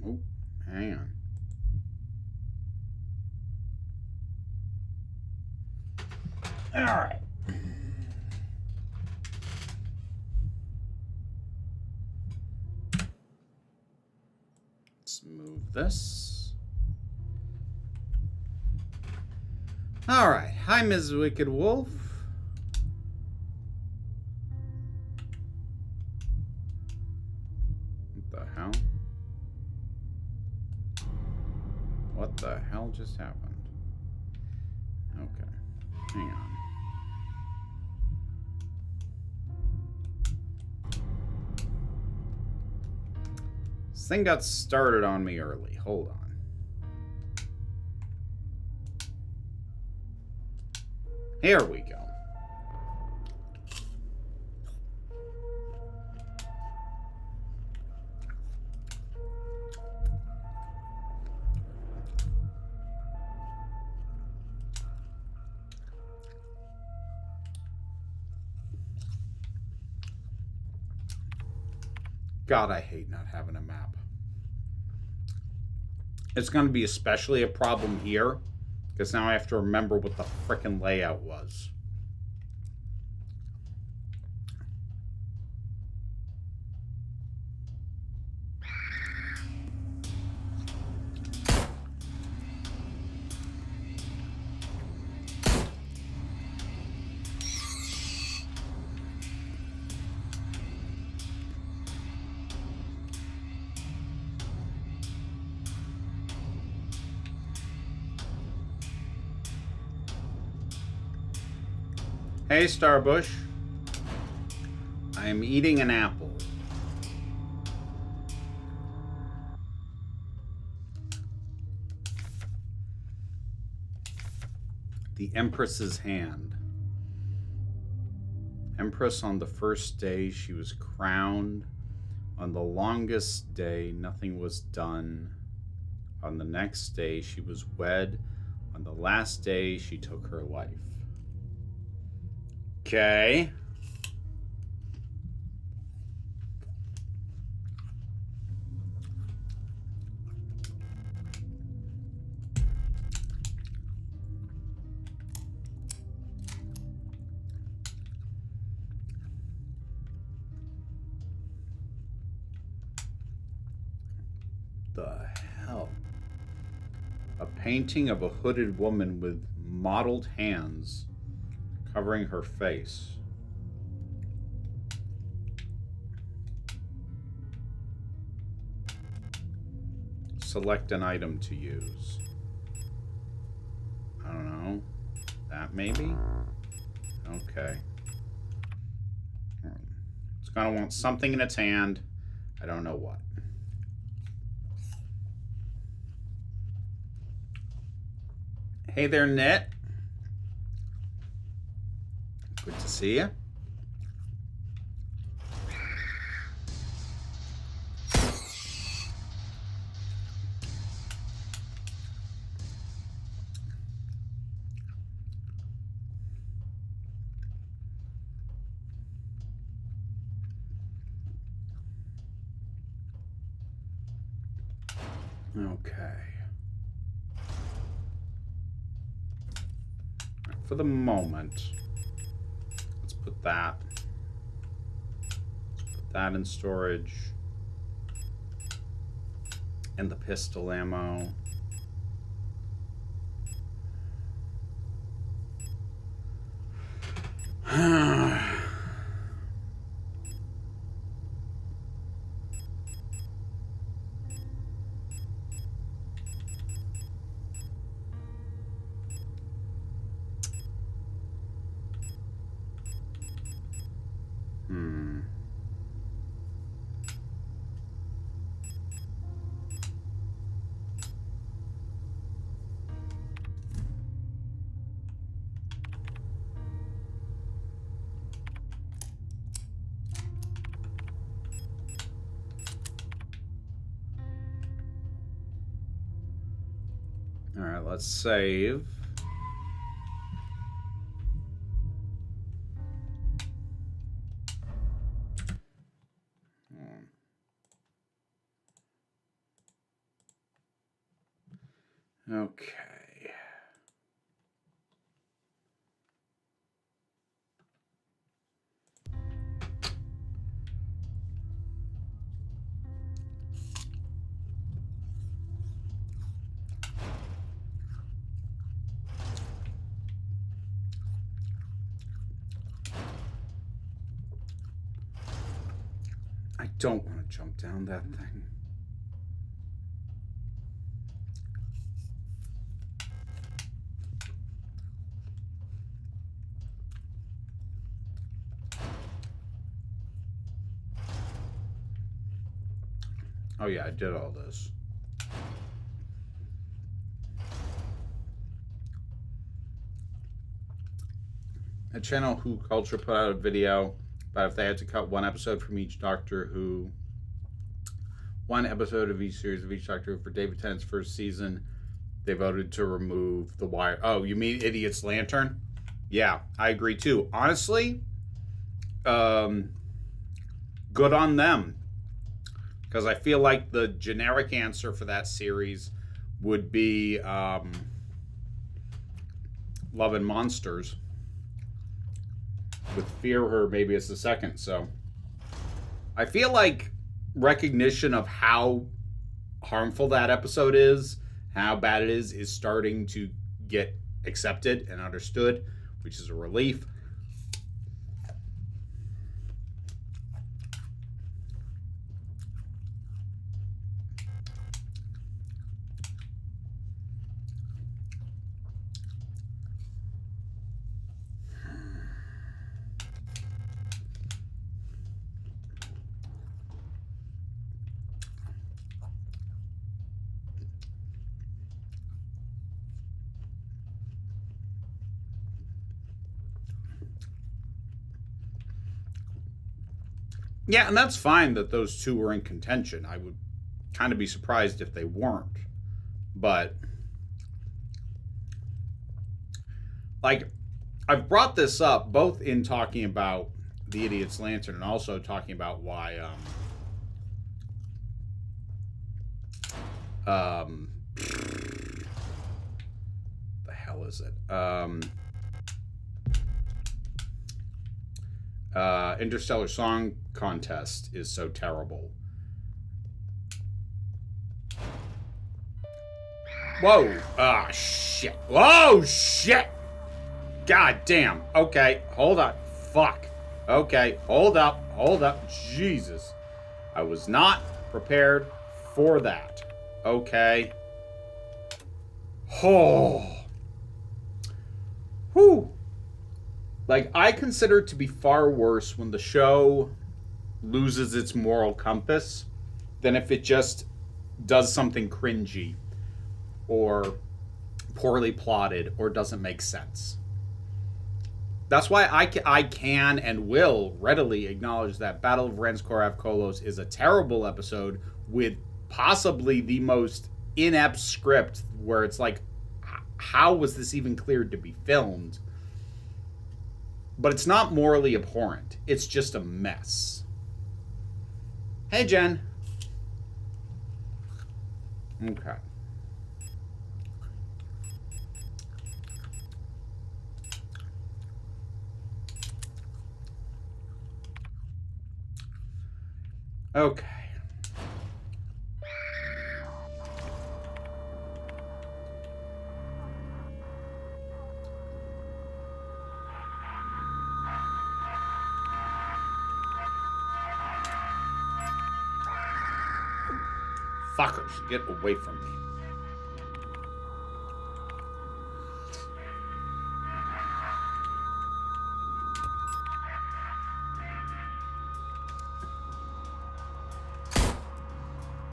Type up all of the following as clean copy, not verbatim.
Oh, hang on. All right. Let's move this. All right. Hi, Ms. Wicked Wolf. What the hell? What the hell just happened? Okay. Hang on. This thing got started on me early. Hold on. Here we go. God, I hate not having a map. It's going to be especially a problem here, because now I have to remember what the frickin' layout was. Hey, Starbush. I am eating an apple. The Empress's hand. Empress on the first day she was crowned. On the longest day nothing was done. On the next day she was wed. On the last day she took her life. Okay. The hell? A painting of a hooded woman with mottled hands covering her face. Select an item to use. I don't know. That maybe? Okay. It's gonna want something in its hand. I don't know what. Hey there, Net. Good to see you. Okay. For the moment, let's put that. Let's put that in storage. And the pistol ammo. All right, let's save. Okay. I don't want to jump down that thing. Oh yeah, I did all this. A Channel Who Culture put out a video about if they had to cut one episode from each Doctor Who, one episode of each series of each Doctor Who for David Tennant's first season, they voted to remove The Wire. Oh, you mean Idiot's Lantern? Yeah, I agree too. Honestly, good on them. Because I feel like the generic answer for that series would be Love and Monsters. With Fear Her, maybe it's the second. So I feel like recognition of how harmful that episode is, how bad it is starting to get accepted and understood, which is a relief. Yeah, and that's fine that those two were in contention. I would kind of be surprised if they weren't. But, like, I've brought this up both in talking about The Idiot's Lantern and also talking about why, the hell is it? Interstellar Song Contest is so terrible. Whoa! Ah, shit. Whoa, shit! God damn. Okay, hold on. Fuck. Okay, hold up. Hold up. Jesus. I was not prepared for that. Okay. Oh. Whew. Like, I consider it to be far worse when the show loses its moral compass than if it just does something cringy or poorly plotted or doesn't make sense. That's why I can and will readily acknowledge that Battle of Ranskorav Kolos is a terrible episode with possibly the most inept script where it's like, how was this even cleared to be filmed? But it's not morally abhorrent. It's just a mess. Hey, Jen. Okay. Okay. Fuckers, get away from me.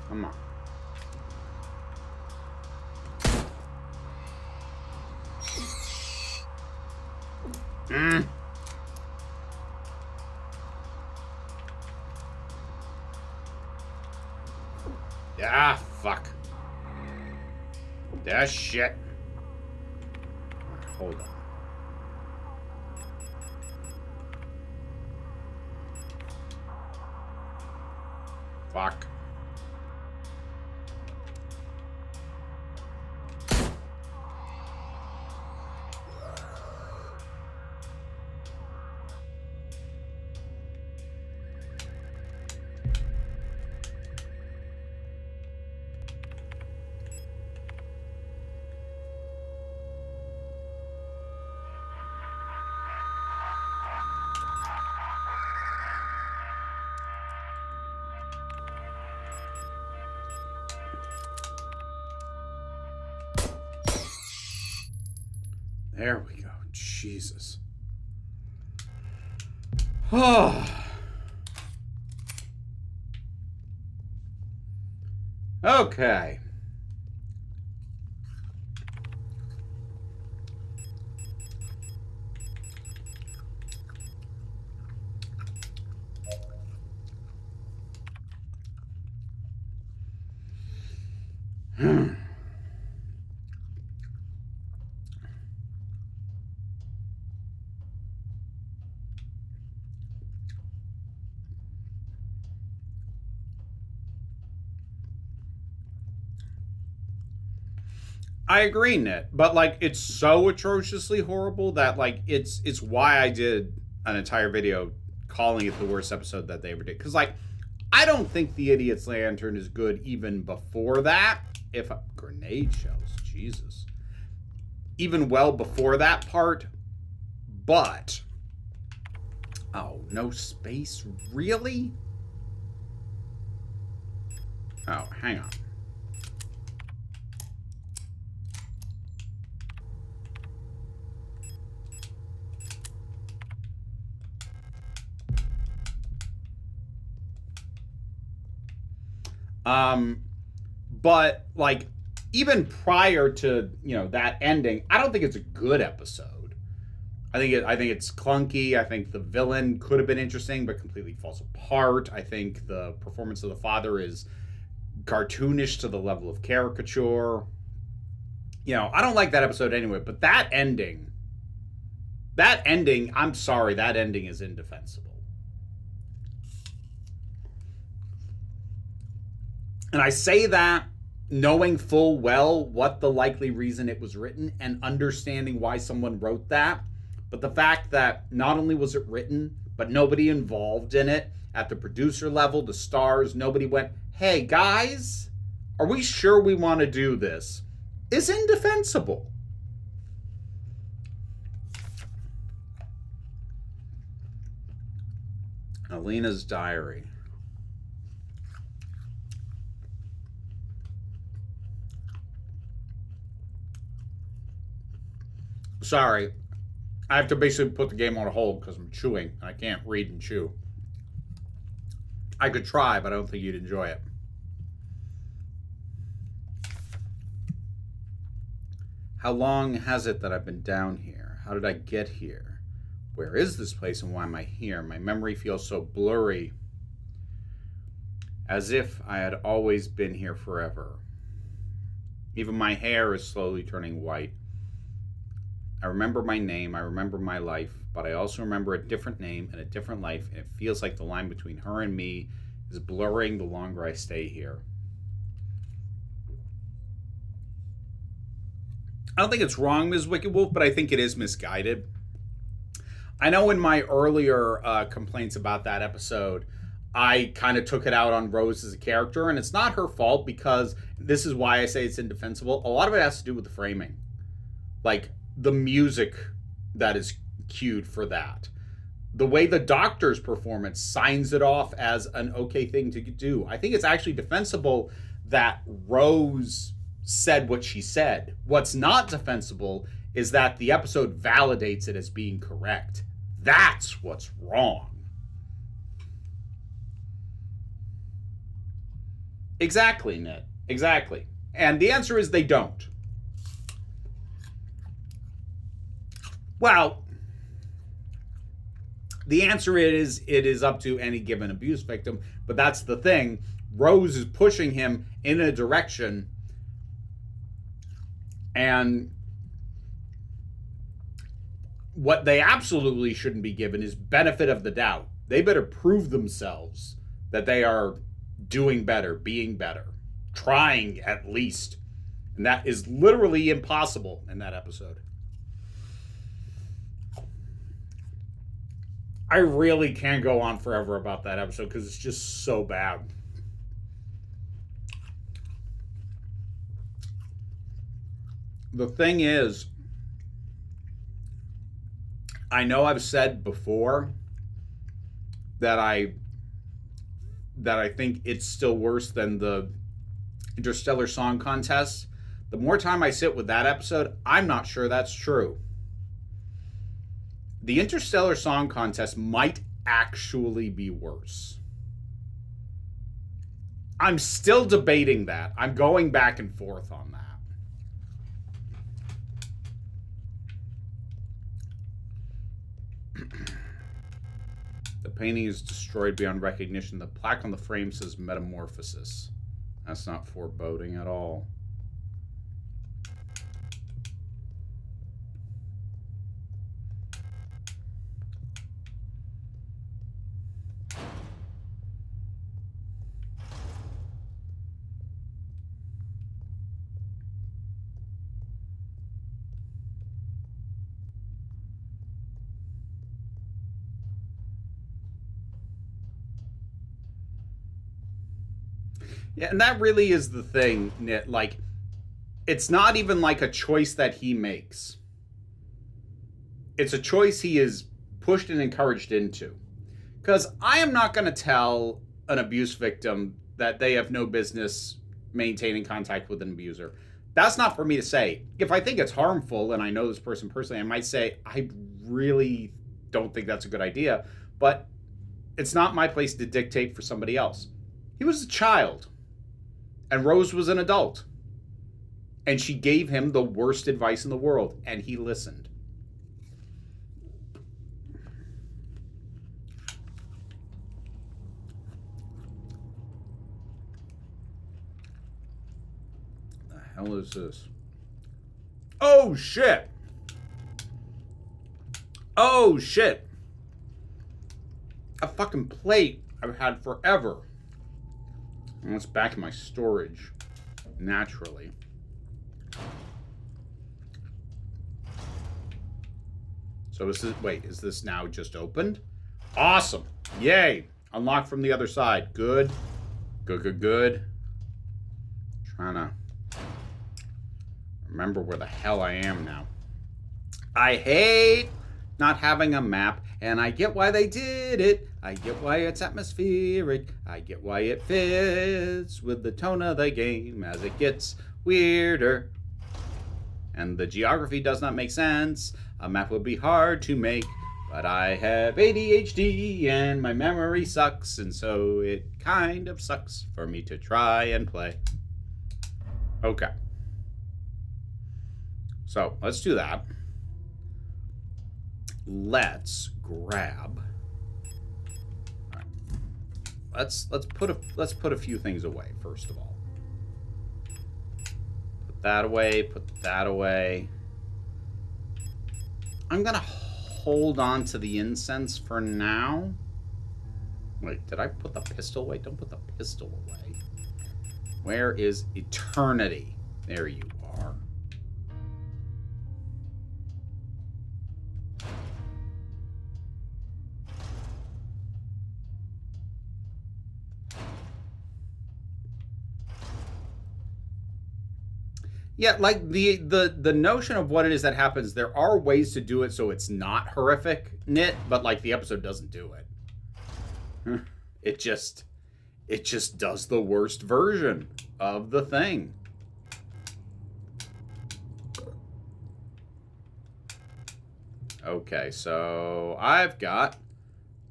Come on. Ah, fuck. That shit. hold on. Fuck. There we go. Jesus. Okay. I agree, Nit, but like it's so atrociously horrible that like it's why I did an entire video calling it the worst episode that they ever did. Because like I don't think the Idiot's Lantern is good even before that. If grenade shells, Jesus, even well before that part, but oh, no space, really? Oh, hang on. But like even prior to, you know, that ending, I don't think it's a good episode. I think it's clunky. I think the villain could have been interesting, but completely falls apart. I think the performance of the father is cartoonish to the level of caricature. You know, I don't like that episode anyway, but that ending, I'm sorry, that ending is indefensible. And I say that knowing full well what the likely reason it was written and understanding why someone wrote that. But the fact that not only was it written, but nobody involved in it at the producer level, the stars, nobody went, hey guys, are we sure we want to do this? Is indefensible. Alina's diary. Sorry, I have to basically put the game on hold because I'm chewing. I can't read and chew. I could try, but I don't think you'd enjoy it. How long has it that I've been down here? How did I get here? Where is this place and why am I here? My memory feels so blurry, as if I had always been here forever. Even my hair is slowly turning white. I remember my name, I remember my life, but I also remember a different name and a different life, and it feels like the line between her and me is blurring the longer I stay here. I don't think it's wrong, Ms. Wicked Wolf, but I think it is misguided. I know in my earlier complaints about that episode, I kind of took it out on Rose as a character, and it's not her fault because this is why I say it's indefensible. A lot of it has to do with the framing. Like, the music that is cued for that. The way the Doctor's performance signs it off as an okay thing to do. I think it's actually defensible that Rose said what she said. What's not defensible is that the episode validates it as being correct. That's what's wrong. Exactly, Ned. Exactly. And the answer is they don't. Well, the answer is it is up to any given abuse victim, but that's the thing. Rose is pushing him in a direction, and what they absolutely shouldn't be given is benefit of the doubt. They better prove themselves that they are doing better, being better, trying at least. And that is literally impossible in that episode. I really can't go on forever about that episode because it's just so bad. The thing is, I know I've said before that I think it's still worse than the Interstellar Song Contest. The more time I sit with that episode, I'm not sure that's true. The Interstellar Song Contest might actually be worse. I'm still debating that. I'm going back and forth on that. The painting is destroyed beyond recognition. The plaque on the frame says Metamorphosis. That's not foreboding at all. Yeah, and that really is the thing, Nit. Like, it's not even like a choice that he makes. It's a choice he is pushed and encouraged into. Because I am not going to tell an abuse victim that they have no business maintaining contact with an abuser. That's not for me to say. If I think it's harmful and I know this person personally, I might say, I really don't think that's a good idea. But it's not my place to dictate for somebody else. He was a child. And Rose was an adult. And she gave him the worst advice in the world. And he listened. The hell is this? Oh, shit. Oh, shit. A fucking plate I've had forever. And it's back in my storage, naturally. So is this, wait, is this now just opened? Awesome. Yay. Unlocked from the other side. Good. Good, good, good. Trying to remember where the hell I am now. I hate not having a map, and I get why they did it. I get why it's atmospheric. I get why it fits with the tone of the game as it gets weirder. And the geography does not make sense. A map would be hard to make, but I have ADHD and my memory sucks, and so it kind of sucks for me to try and play. Okay. So let's do that. Let's grab. All right. Let's put a few things away first of all. Put that away. Put that away. I'm gonna hold on to the incense for now. Wait, did I put the pistol away? Don't put the pistol away. Where is eternity? There you are. Yeah, like the notion of what it is that happens, there are ways to do it so it's not horrific, Nit, but like the episode doesn't do it. It just does the worst version of the thing. Okay, so I've got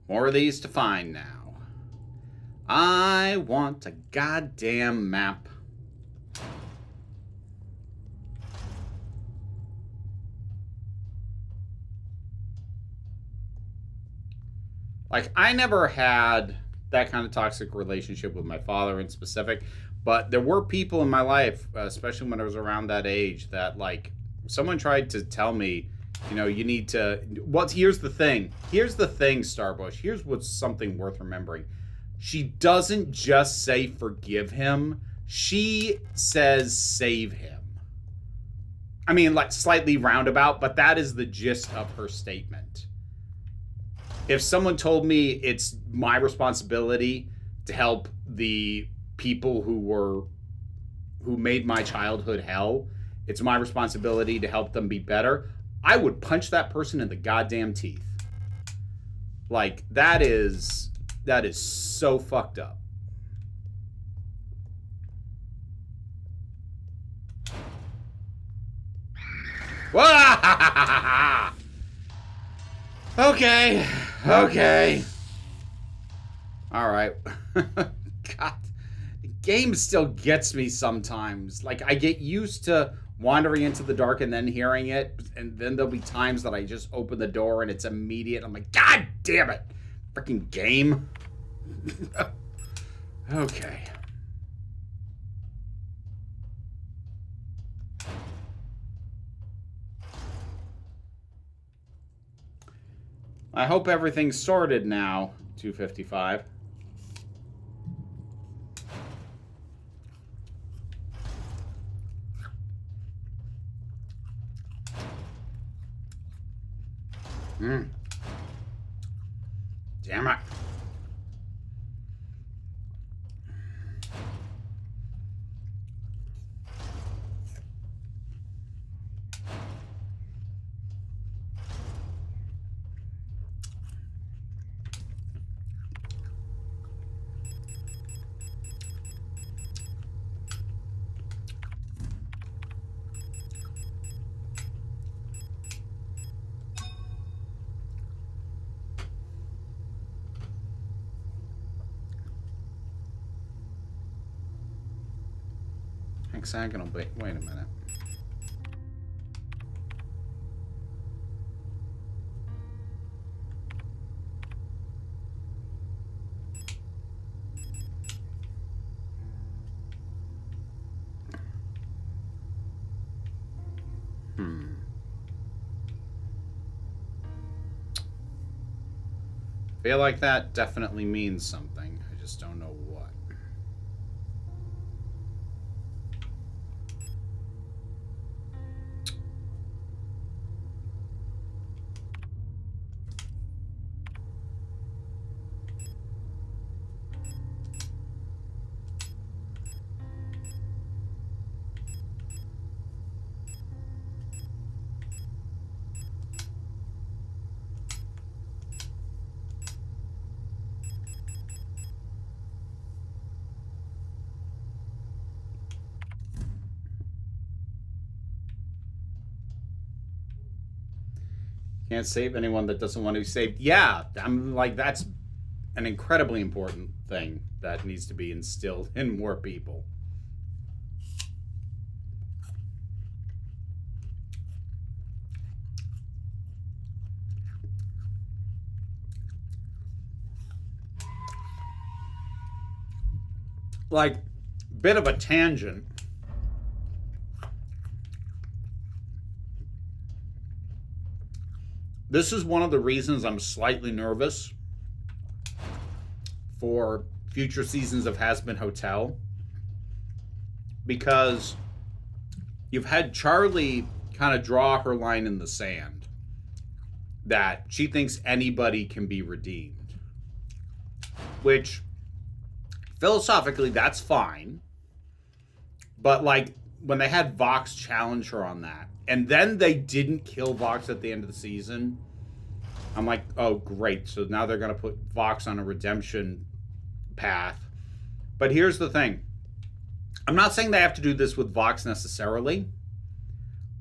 more of these to find now. I want a goddamn map. Like, I never had that kind of toxic relationship with my father in specific, but there were people in my life, especially when I was around that age, that, like, someone tried to tell me, You know, you need to. Here's the thing. Here's the thing, Starbush. Here's what's something worth remembering. She doesn't just say forgive him. She says save him. I mean, like slightly roundabout, but that is the gist of her statement. If someone told me it's my responsibility to help the people who made my childhood hell, it's my responsibility to help them be better, I would punch that person in the goddamn teeth. Like, that is so fucked up. Okay. All right. God, the game still gets me sometimes. Like, I get used to wandering into the dark and then hearing it, and then there'll be times that I just open the door and it's immediate. I'm like, God damn it. Freaking game. Okay. I hope everything's sorted now, 255. Damn it. Hexagonal, wait a minute. Feel like that definitely means something. I just don't know what. Can't save anyone that doesn't want to be saved. Yeah, I'm like, that's an incredibly important thing that needs to be instilled in more people. Like, bit of a tangent. This is one of the reasons I'm slightly nervous for future seasons of Hazbin Hotel, because you've had Charlie kind of draw her line in the sand that she thinks anybody can be redeemed, which philosophically that's fine, but like when they had Vox challenge her on that, and then they didn't kill Vox at the end of the season, I'm like, oh, great. So now they're going to put Vox on a redemption path. But here's the thing. I'm not saying they have to do this with Vox necessarily,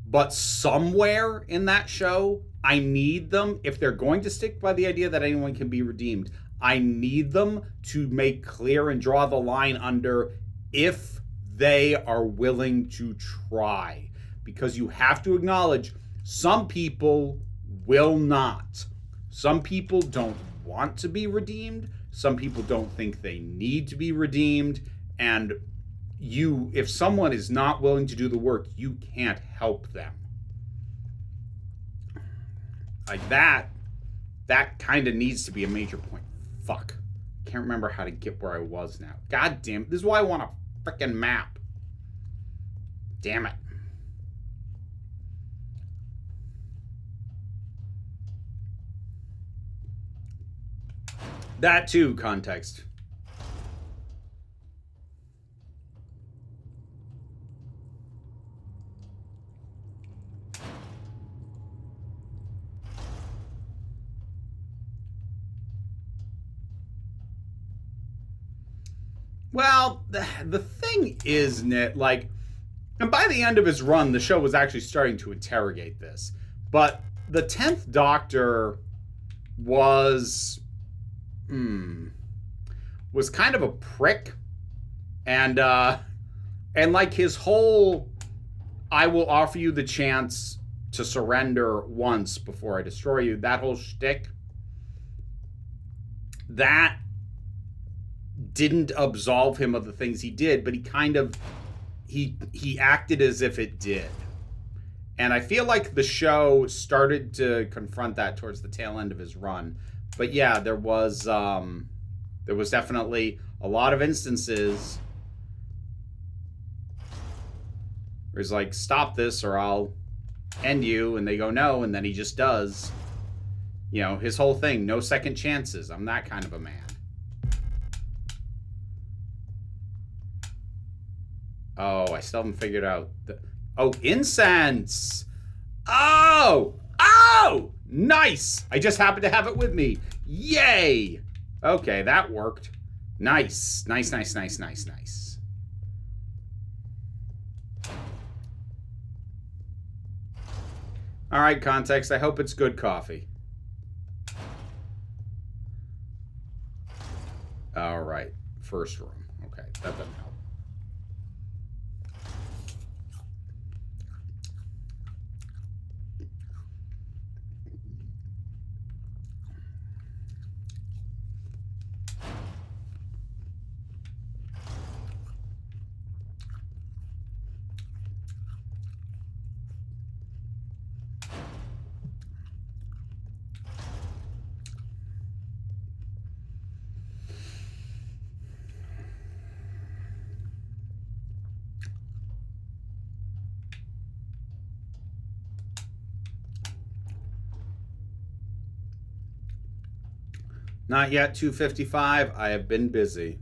but somewhere in that show, I need them, if they're going to stick by the idea that anyone can be redeemed, I need them to make clear and draw the line under if they are willing to try. Because you have to acknowledge some people will not. Some people don't want to be redeemed. Some people don't think they need to be redeemed. And if someone is not willing to do the work, you can't help them. Like that kind of needs to be a major point. Fuck. Can't remember how to get where I was now. God damn it. This is why I want a frickin' map. Damn it. That too, context. Well, the thing is, Nit, like, and by the end of his run, the show was actually starting to interrogate this. But the 10th Doctor was was kind of a prick, and like his whole I will offer you the chance to surrender once before I destroy you, that whole shtick, that didn't absolve him of the things he did, but he kind of he acted as if it did. And I feel like the show started to confront that towards the tail end of his run. But yeah, there was definitely a lot of instances where he's like, stop this or I'll end you, and they go no, and then he just does. You know, his whole thing, no second chances. I'm that kind of a man. Oh, I still haven't figured out the... Oh, incense! Oh! Oh! Nice! I just happened to have it with me. Yay! Okay, that worked. Nice. Nice, nice, nice, nice, nice. All right, context. I hope it's good coffee. All right. First room. Okay, that doesn't help. Not yet, 2:55. I have been busy.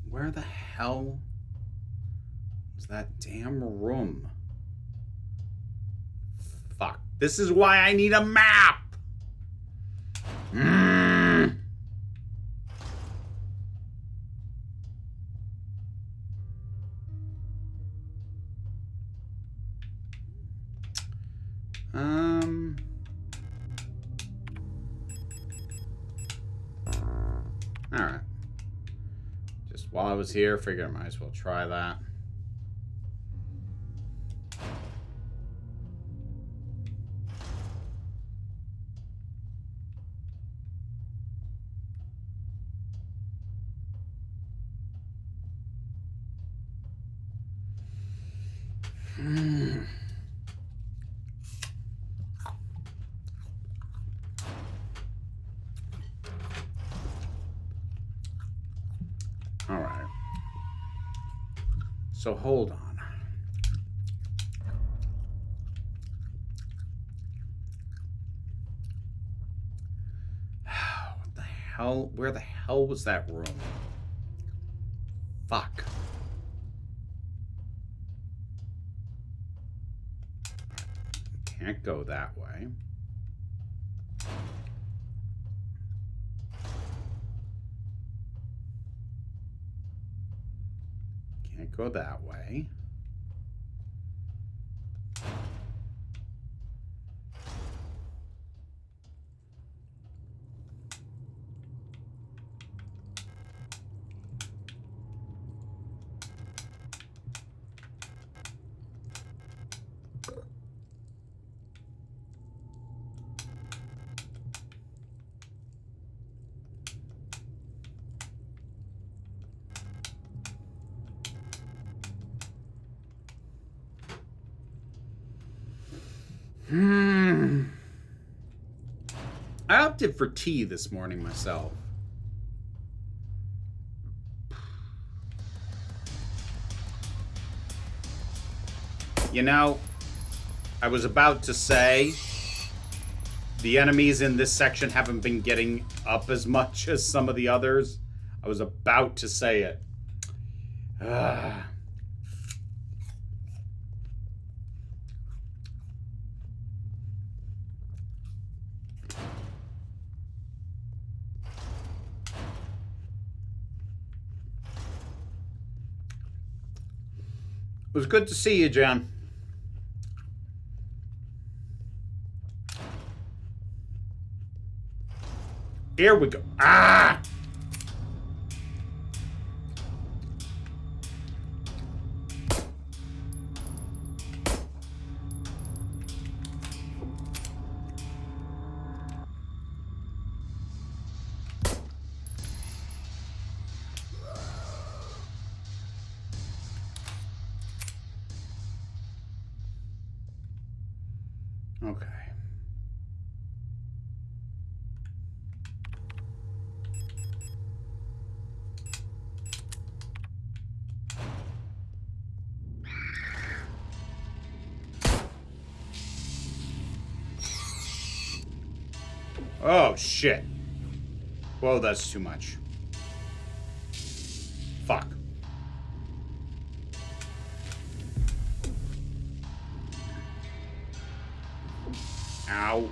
Where the hell was that damn room? Fuck. This is why I need a map! Alright. Just while I was here, figured I might as well try that. All right. So hold on. What the hell? Where the hell was that room? Fuck. Can't go that way. Can't go that way. I opted for tea this morning myself. You know, I was about to say the enemies in this section haven't been getting up as much as some of the others. I was about to say it. It was good to see you, Jen. Here we go. Ah! Okay. Oh, shit. Whoa, that's too much. Fuck. Ow.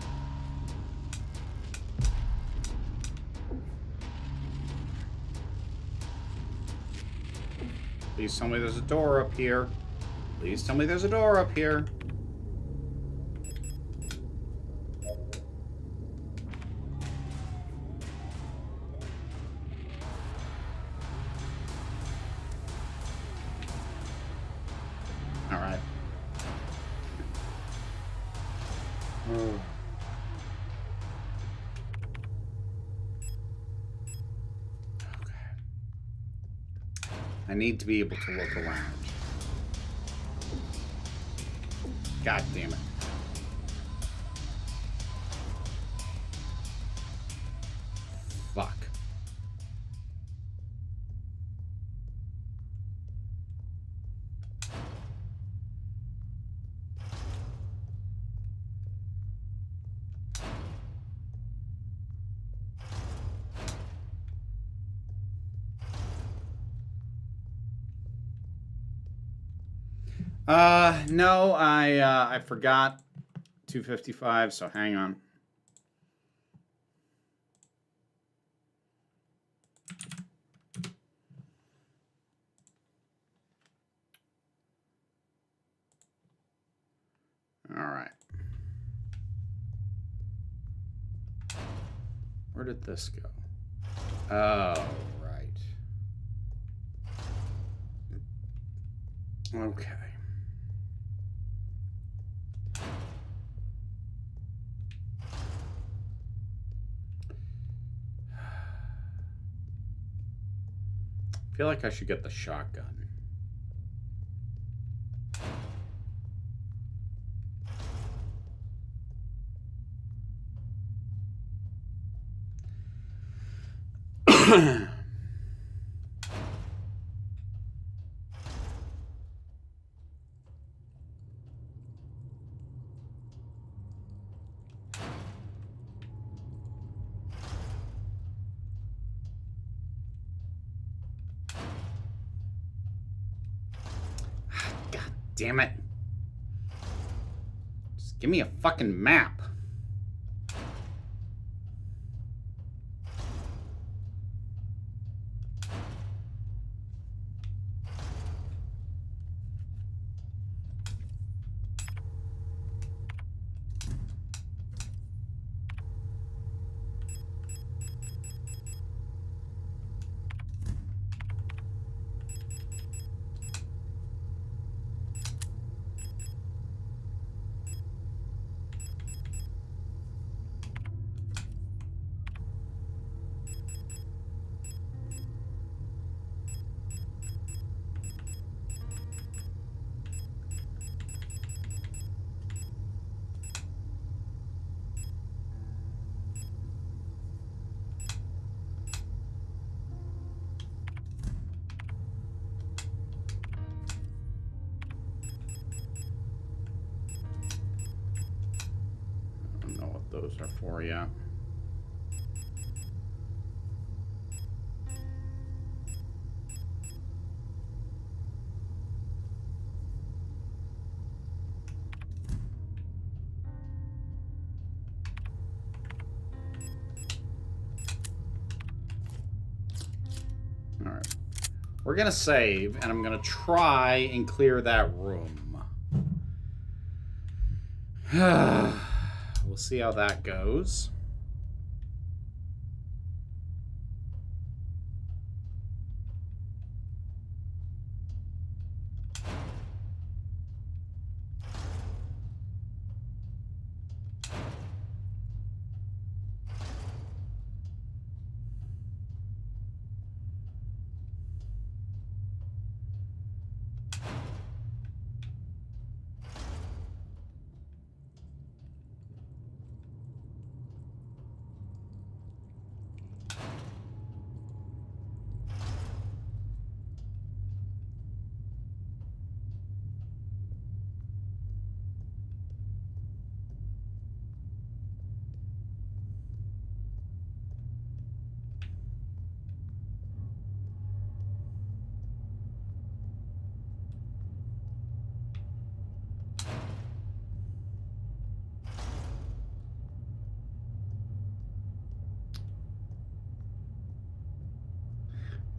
Please tell me there's a door up here. Please tell me there's a door up here. All right. Oh. I need to be able to look around. God damn it. Fuck. No, I forgot 255, so hang on. All right. Where did this go? Oh, right. Okay. I feel like I should get the shotgun. Damn it. Just give me a fucking map. those are for, yeah. All right. We're going to save, and I'm going to try and clear that room. We'll see how that goes.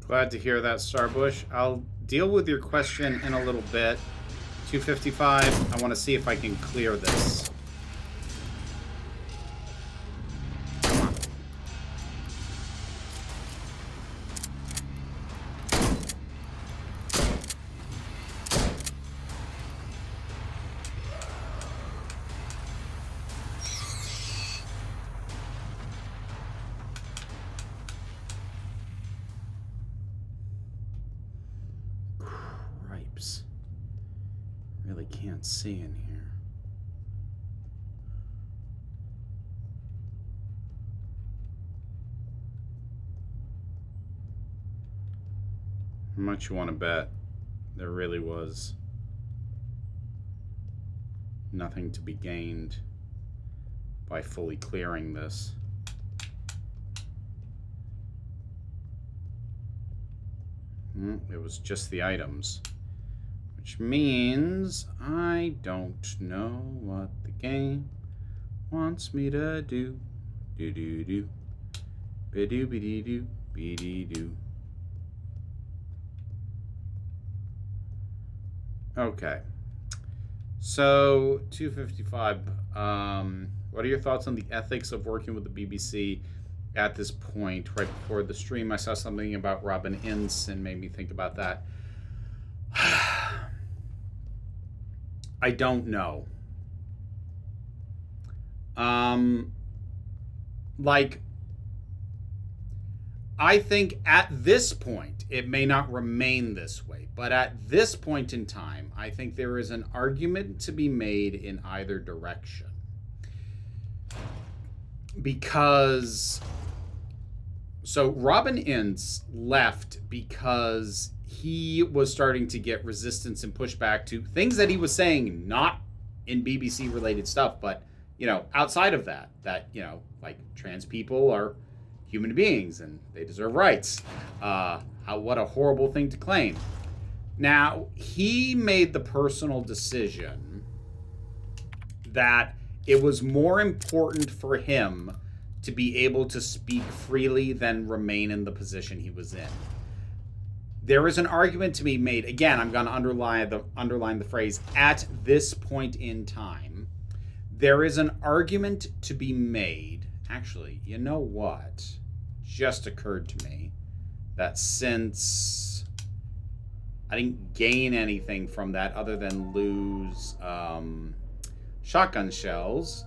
Glad to hear that, Starbush. I'll deal with your question in a little bit. 255, I want to see if I can clear this. Come on. Really can't see in here. How much you want to bet there really was nothing to be gained by fully clearing this? It was just the items. Which means I don't know what the game wants me to do. Do-do-do. Be-do-be-dee-do. Be-dee-do. Okay. So, 255. What are your thoughts on the ethics of working with the BBC at this point? Right before the stream, I saw something about Robin Ince and made me think about that. I don't know. I think at this point, it may not remain this way, but at this point in time, I think there is an argument to be made in either direction. Because, so Robin Ince left because he was starting to get resistance and pushback to things that he was saying, not in BBC related stuff, but, outside of that, like trans people are human beings and they deserve rights. What a horrible thing to claim. Now, he made the personal decision that it was more important for him to be able to speak freely than remain in the position he was in. There is an argument to be made. Again, I'm going to underline the phrase, at this point in time. There is an argument to be made. Actually, you know what? Just occurred to me that since I didn't gain anything from that other than lose shotgun shells,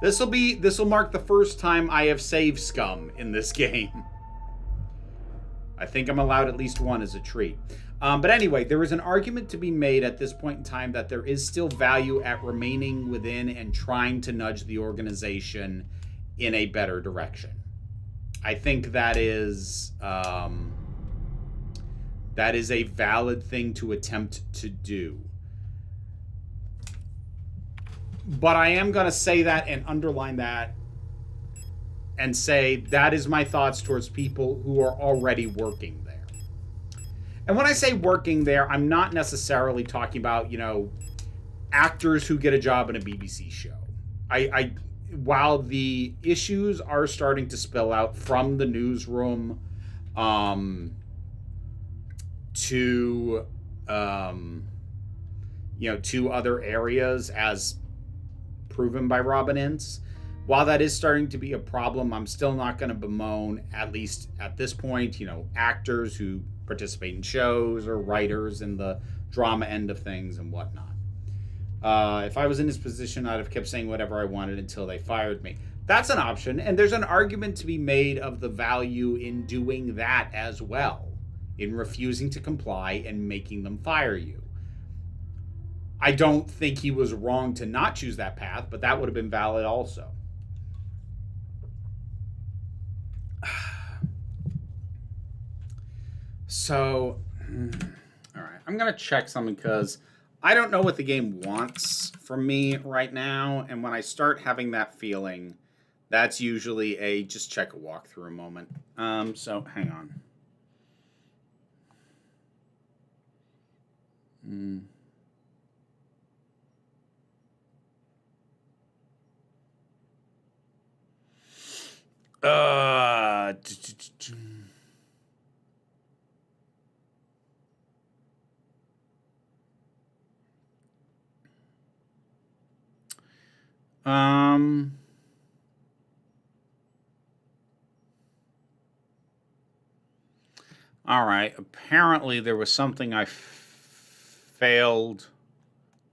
this will mark the first time I have saved scum in this game. I think I'm allowed at least one as a treat. But anyway, there is an argument to be made at this point in time that there is still value at remaining within and trying to nudge the organization in a better direction. I think that is a valid thing to attempt to do. But I am going to say that and underline that and say that is my thoughts towards people who are already working there. And when I say working there, I'm not necessarily talking about, you know, actors who get a job in a BBC show. While the issues are starting to spill out from the newsroom to you know, to other areas as proven by Robin Ince, while that is starting to be a problem, I'm still not going to bemoan, at least at this point, you know, actors who participate in shows or writers in the drama end of things and whatnot. If I was in his position, I'd have kept saying whatever I wanted until they fired me. That's an option, and there's an argument to be made of the value in doing that as well, in refusing to comply and making them fire you. I don't think he was wrong to not choose that path, but that would have been valid also. So, all right, I'm going to check something because I don't know what the game wants from me right now. And when I start having that feeling, that's usually a just check a walkthrough moment. So hang on. All right. Apparently, there was something I failed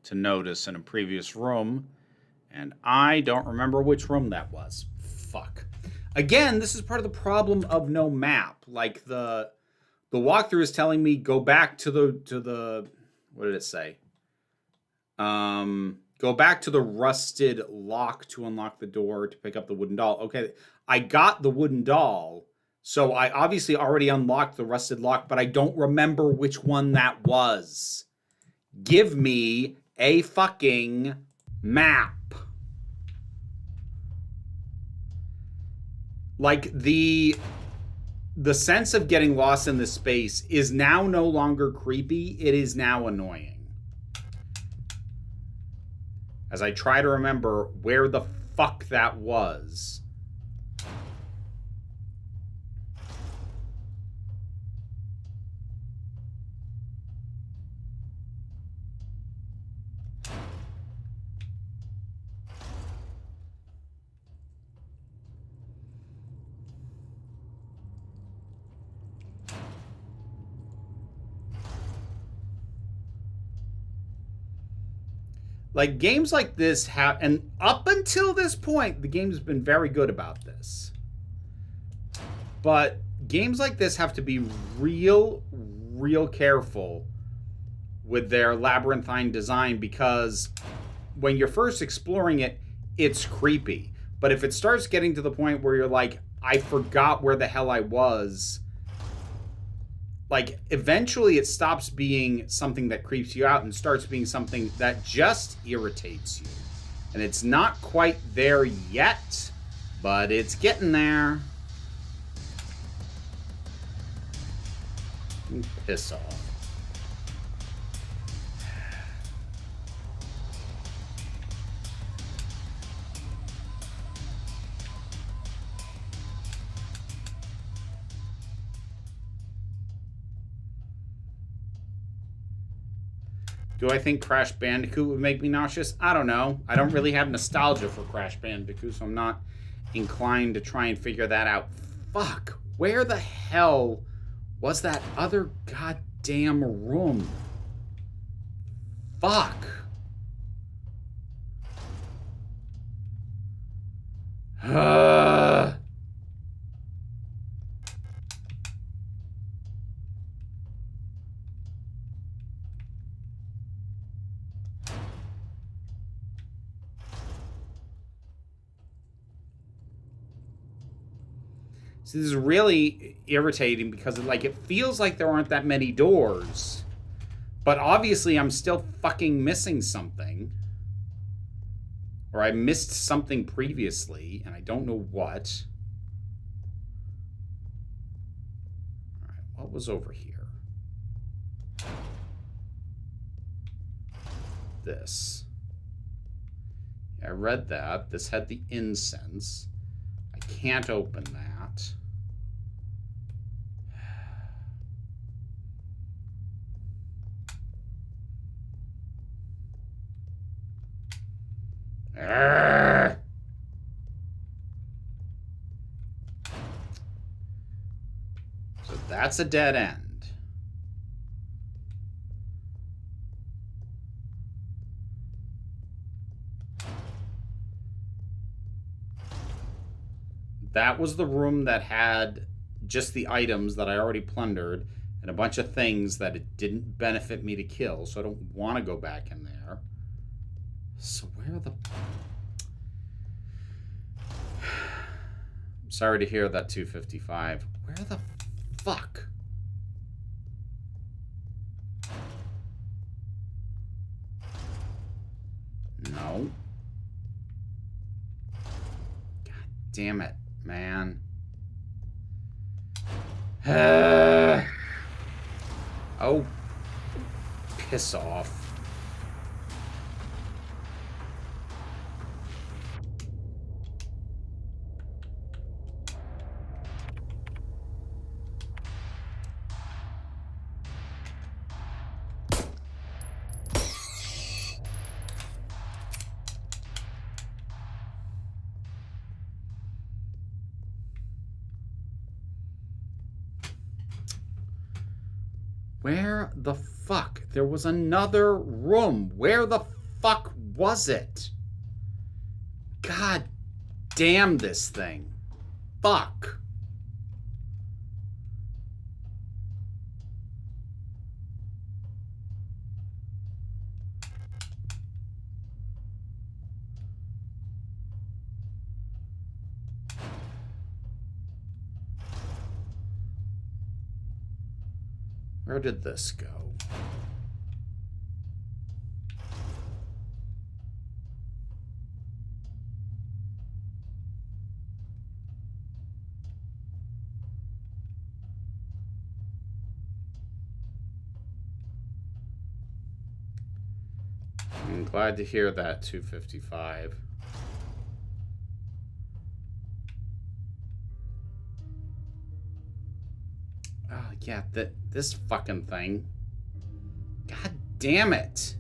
to notice in a previous room, and I don't remember which room that was. Fuck. Again, this is part of the problem of no map. Like the walkthrough is telling me go back to the what did it say? Go back to the rusted lock to unlock the door to pick up the wooden doll. Okay, I got the wooden doll. So I obviously already unlocked the rusted lock, but I don't remember which one that was. Give me a fucking map. Like, the sense of getting lost in this space is now no longer creepy. It is now annoying. As I try to remember where the fuck that was. Like, games like this have, and up until this point, the game's been very good about this. But games like this have to be real careful with their labyrinthine design, because when you're first exploring it, it's creepy. But if it starts getting to the point where you're like, I forgot where the hell I was, like, eventually it stops being something that creeps you out and starts being something that just irritates you. And it's not quite there yet, but it's getting there. Piss off. Do I think Crash Bandicoot would make me nauseous? I don't know. I don't really have nostalgia for Crash Bandicoot, so I'm not inclined to try and figure that out. Fuck. Where the hell was that other goddamn room? Fuck. So this is really irritating because it feels like there aren't that many doors. But obviously I'm still fucking missing something. Or I missed something previously, and I don't know what. All right, what was over here? This. Yeah, I read that. This had the incense. I can't open that. So that's a dead end. That was the room that had just the items that I already plundered and a bunch of things that it didn't benefit me to kill, so I don't want to go back in there. So where the... I'm sorry to hear that, 255. Where the fuck? No. God damn it, man. Oh, piss off. Where the fuck? There was another room. Where the fuck was it? God damn this thing. Fuck. Where did this go? I'm glad to hear that, 255. Oh, yeah, this fucking thing. God damn it.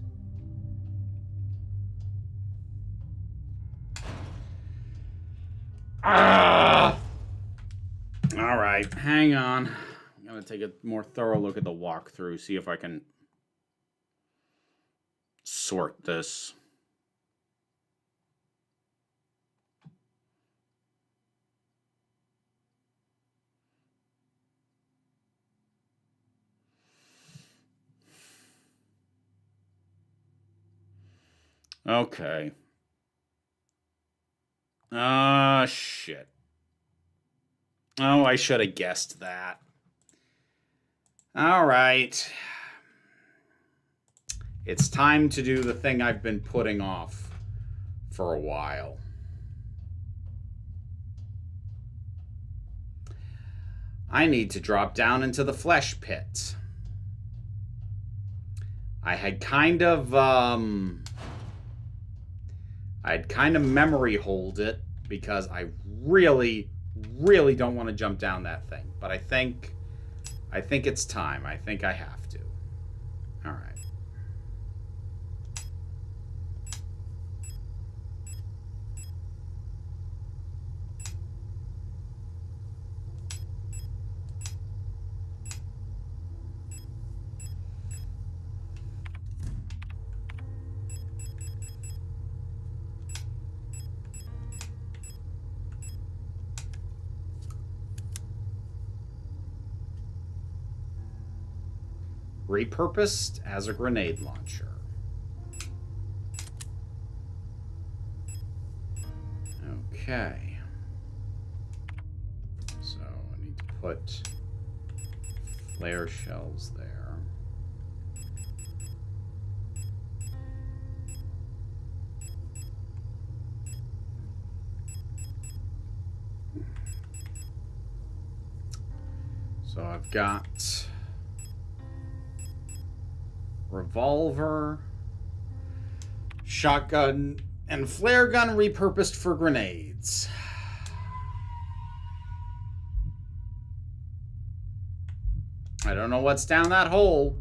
Ah! All right, hang on. I'm going to take a more thorough look at the walkthrough, see if I can sort this. Okay. Shit. Oh, I should have guessed that. All right. It's time to do the thing I've been putting off for a while. I need to drop down into the flesh pit. I had kind of memory hold it because I really don't want to jump down that thing. But I think it's time. I think I have to. All right. Repurposed as a grenade launcher. Okay. So I need to put flare shells there. So I've got revolver, shotgun, and flare gun repurposed for grenades. I don't know what's down that hole,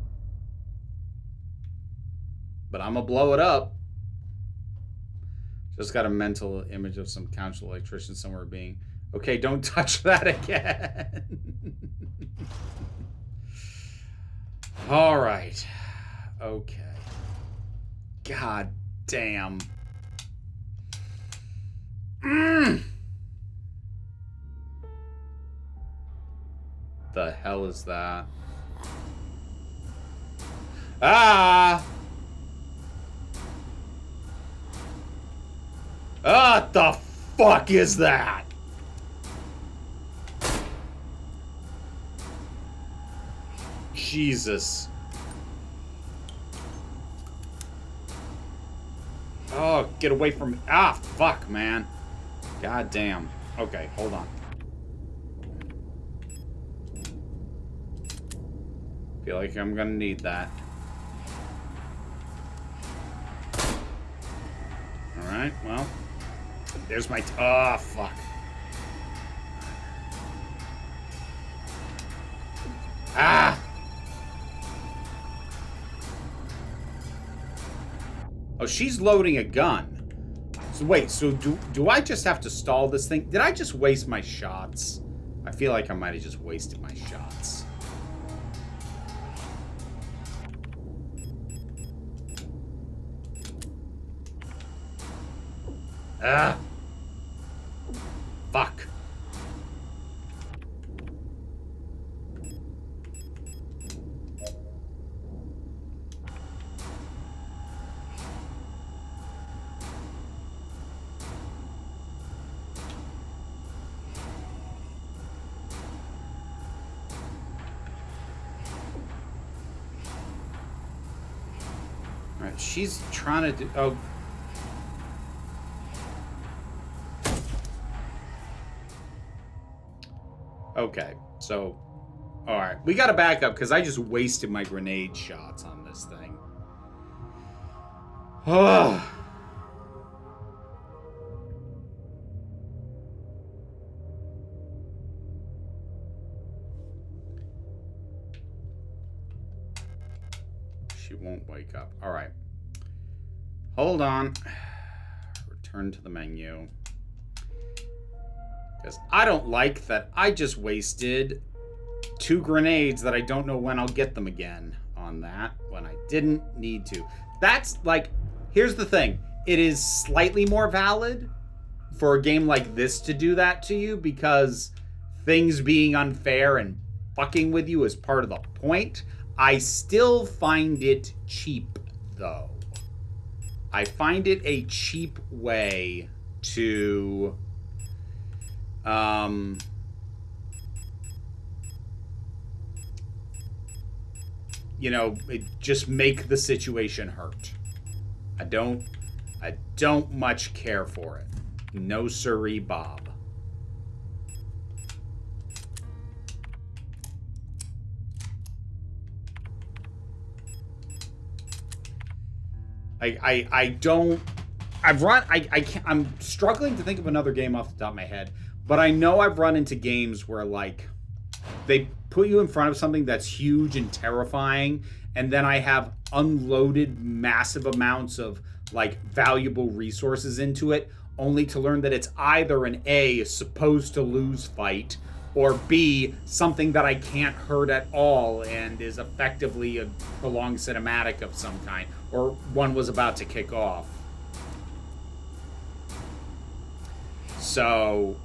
but I'm gonna blow it up. Just got a mental image of some council electrician somewhere being, okay, don't touch that again. All right. Okay. God damn. The hell is that? Ah! What the fuck is that? Jesus. Oh, get away from me. Ah, fuck, man. God damn. Okay, hold on. Feel like I'm gonna need that. Alright, well. There's my... Oh, fuck. Ah! Oh, she's loading a gun. So wait, so do I just have to stall this thing? Did I just waste my shots? I feel like I might have just wasted my shots. Ah! Fuck. Alright, she's trying to do... Oh. Okay, so... Alright, we gotta back up, because I just wasted my grenade shots on this thing. Oh. She won't wake up. Alright. Hold on. Return to the menu. Because I don't like that I just wasted 2 grenades that I don't know when I'll get them again on that when I didn't need to. That's like, here's the thing. It is slightly more valid for a game like this to do that to you because things being unfair and fucking with you is part of the point. I still find it cheap, though. I find it a cheap way to... you know, just make the situation hurt. I don't much care for it. No siree, Bob. I'm struggling to think of another game off the top of my head, but I know I've run into games where, like, they put you in front of something that's huge and terrifying, and then I have unloaded massive amounts of, like, valuable resources into it, only to learn that it's either an A, supposed to lose fight, or B, something that I can't hurt at all and is effectively a prolonged cinematic of some kind, or one was about to kick off. So,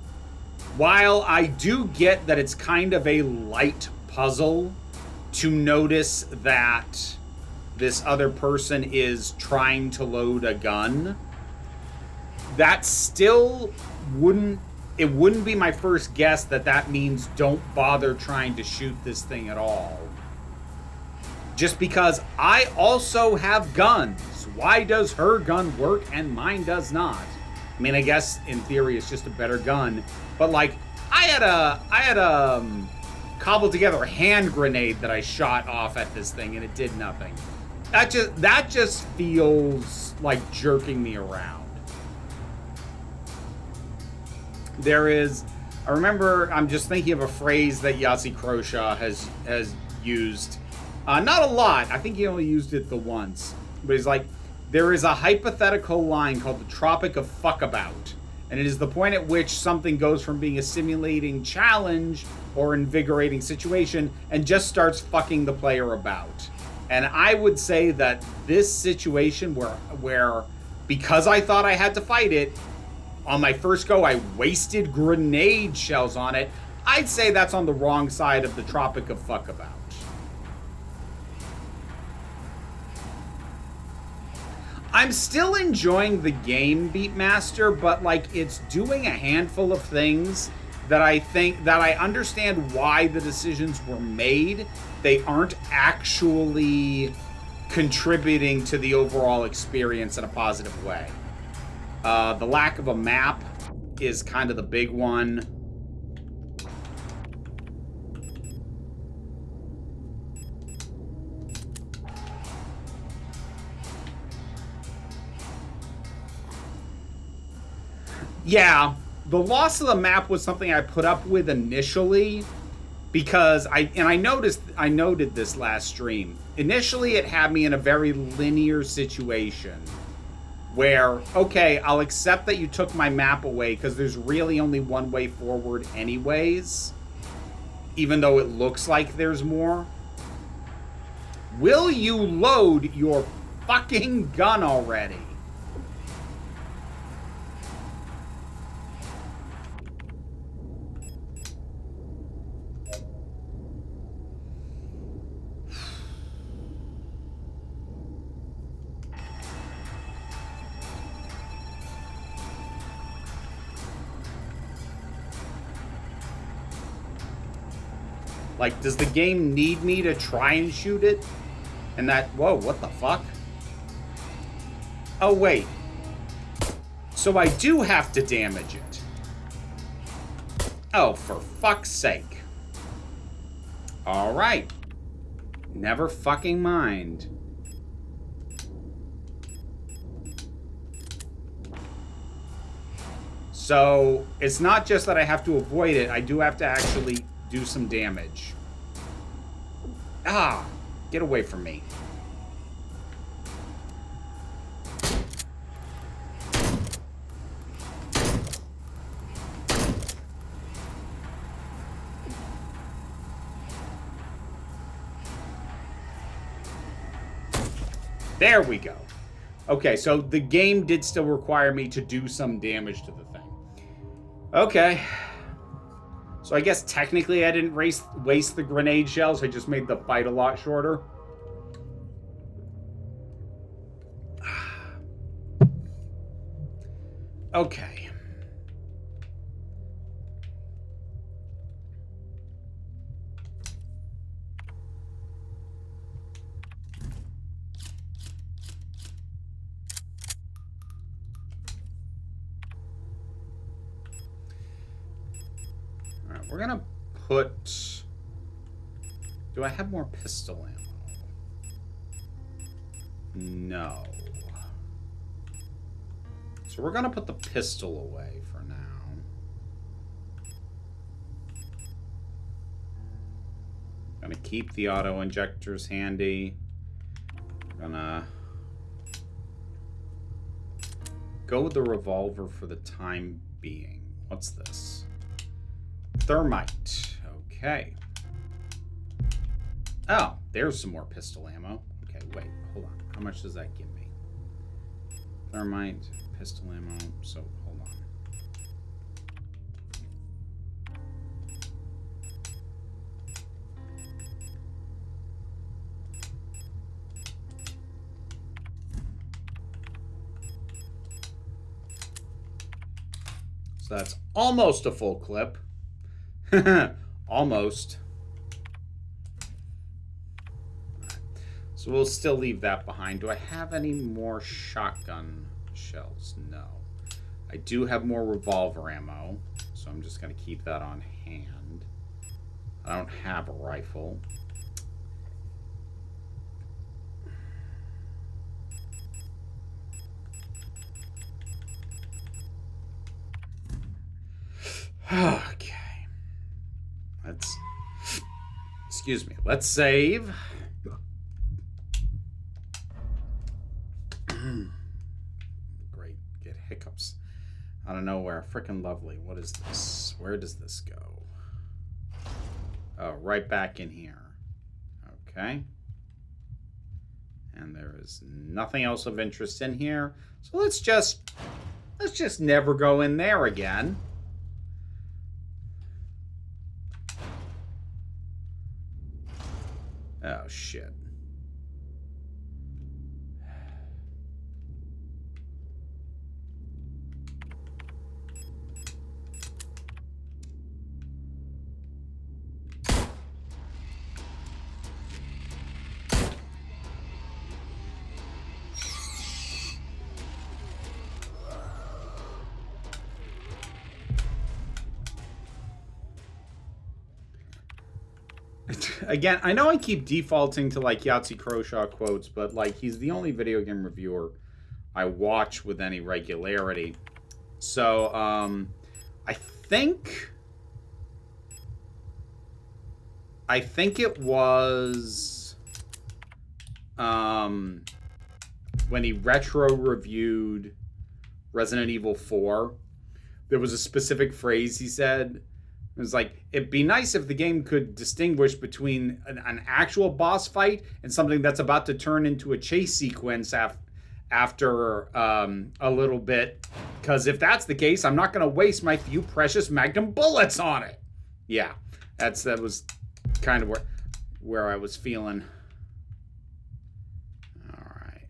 while I do get that it's kind of a light puzzle to notice that this other person is trying to load a gun, that still wouldn't be my first guess that means don't bother trying to shoot this thing at all. Just because I also have guns. Why does her gun work and mine does not? I mean, I guess in theory it's just a better gun, but like I had a cobbled together hand grenade that I shot off at this thing, and it did nothing. That just feels like jerking me around. I remember, I'm just thinking of a phrase that Yahtzee Croshaw has used. Not a lot. I think he only used it the once. But he's like, there is a hypothetical line called the Tropic of Fuckabout. And it is the point at which something goes from being a stimulating challenge or invigorating situation and just starts fucking the player about. And I would say that this situation where because I thought I had to fight it, on my first go I wasted grenade shells on it, I'd say that's on the wrong side of the Tropic of Fuckabout. I'm still enjoying the game, Beatmaster, but like it's doing a handful of things that I understand why the decisions were made. They aren't actually contributing to the overall experience in a positive way. The lack of a map is kind of the big one. Yeah, the loss of the map was something I put up with initially because I noted this last stream. Initially, it had me in a very linear situation where, okay, I'll accept that you took my map away because there's really only one way forward anyways, even though it looks like there's more. Will you load your fucking gun already? Like, does the game need me to try and shoot it? And that, whoa, what the fuck? Oh, wait. So I do have to damage it. Oh, for fuck's sake. All right. Never fucking mind. So it's not just that I have to avoid it. I do have to actually do some damage. Ah, get away from me. There we go. Okay, so the game did still require me to do some damage to the thing. Okay. So I guess technically I didn't waste the grenade shells. I just made the fight a lot shorter. Okay. We're gonna put... Do I have more pistol ammo? No. So we're gonna put the pistol away for now. Gonna keep the auto injectors handy. Gonna go with the revolver for the time being. What's this? Thermite. Okay. Oh, there's some more pistol ammo. Okay, wait, hold on. How much does that give me? Thermite, pistol ammo. So, hold on. So that's almost a full clip. Almost. Right. So we'll still leave that behind. Do I have any more shotgun shells? No. I do have more revolver ammo, so I'm just going to keep that on hand. I don't have a rifle. Okay. Let's... Excuse me. Let's save. Great. Get hiccups out of nowhere. Frickin' lovely. What is this? Where does this go? Oh, right back in here. Okay. And there is nothing else of interest in here. So let's just never go in there again. Oh, shit. Again, I know I keep defaulting to like Yahtzee Croshaw quotes, but like he's the only video game reviewer I watch with any regularity. So I think it was when he retro reviewed Resident Evil 4, there was a specific phrase he said. It was like, it'd be nice if the game could distinguish between an actual boss fight and something that's about to turn into a chase sequence after a little bit. Because if that's the case, I'm not going to waste my few precious Magnum bullets on it. Yeah, that was kind of where I was feeling. All right.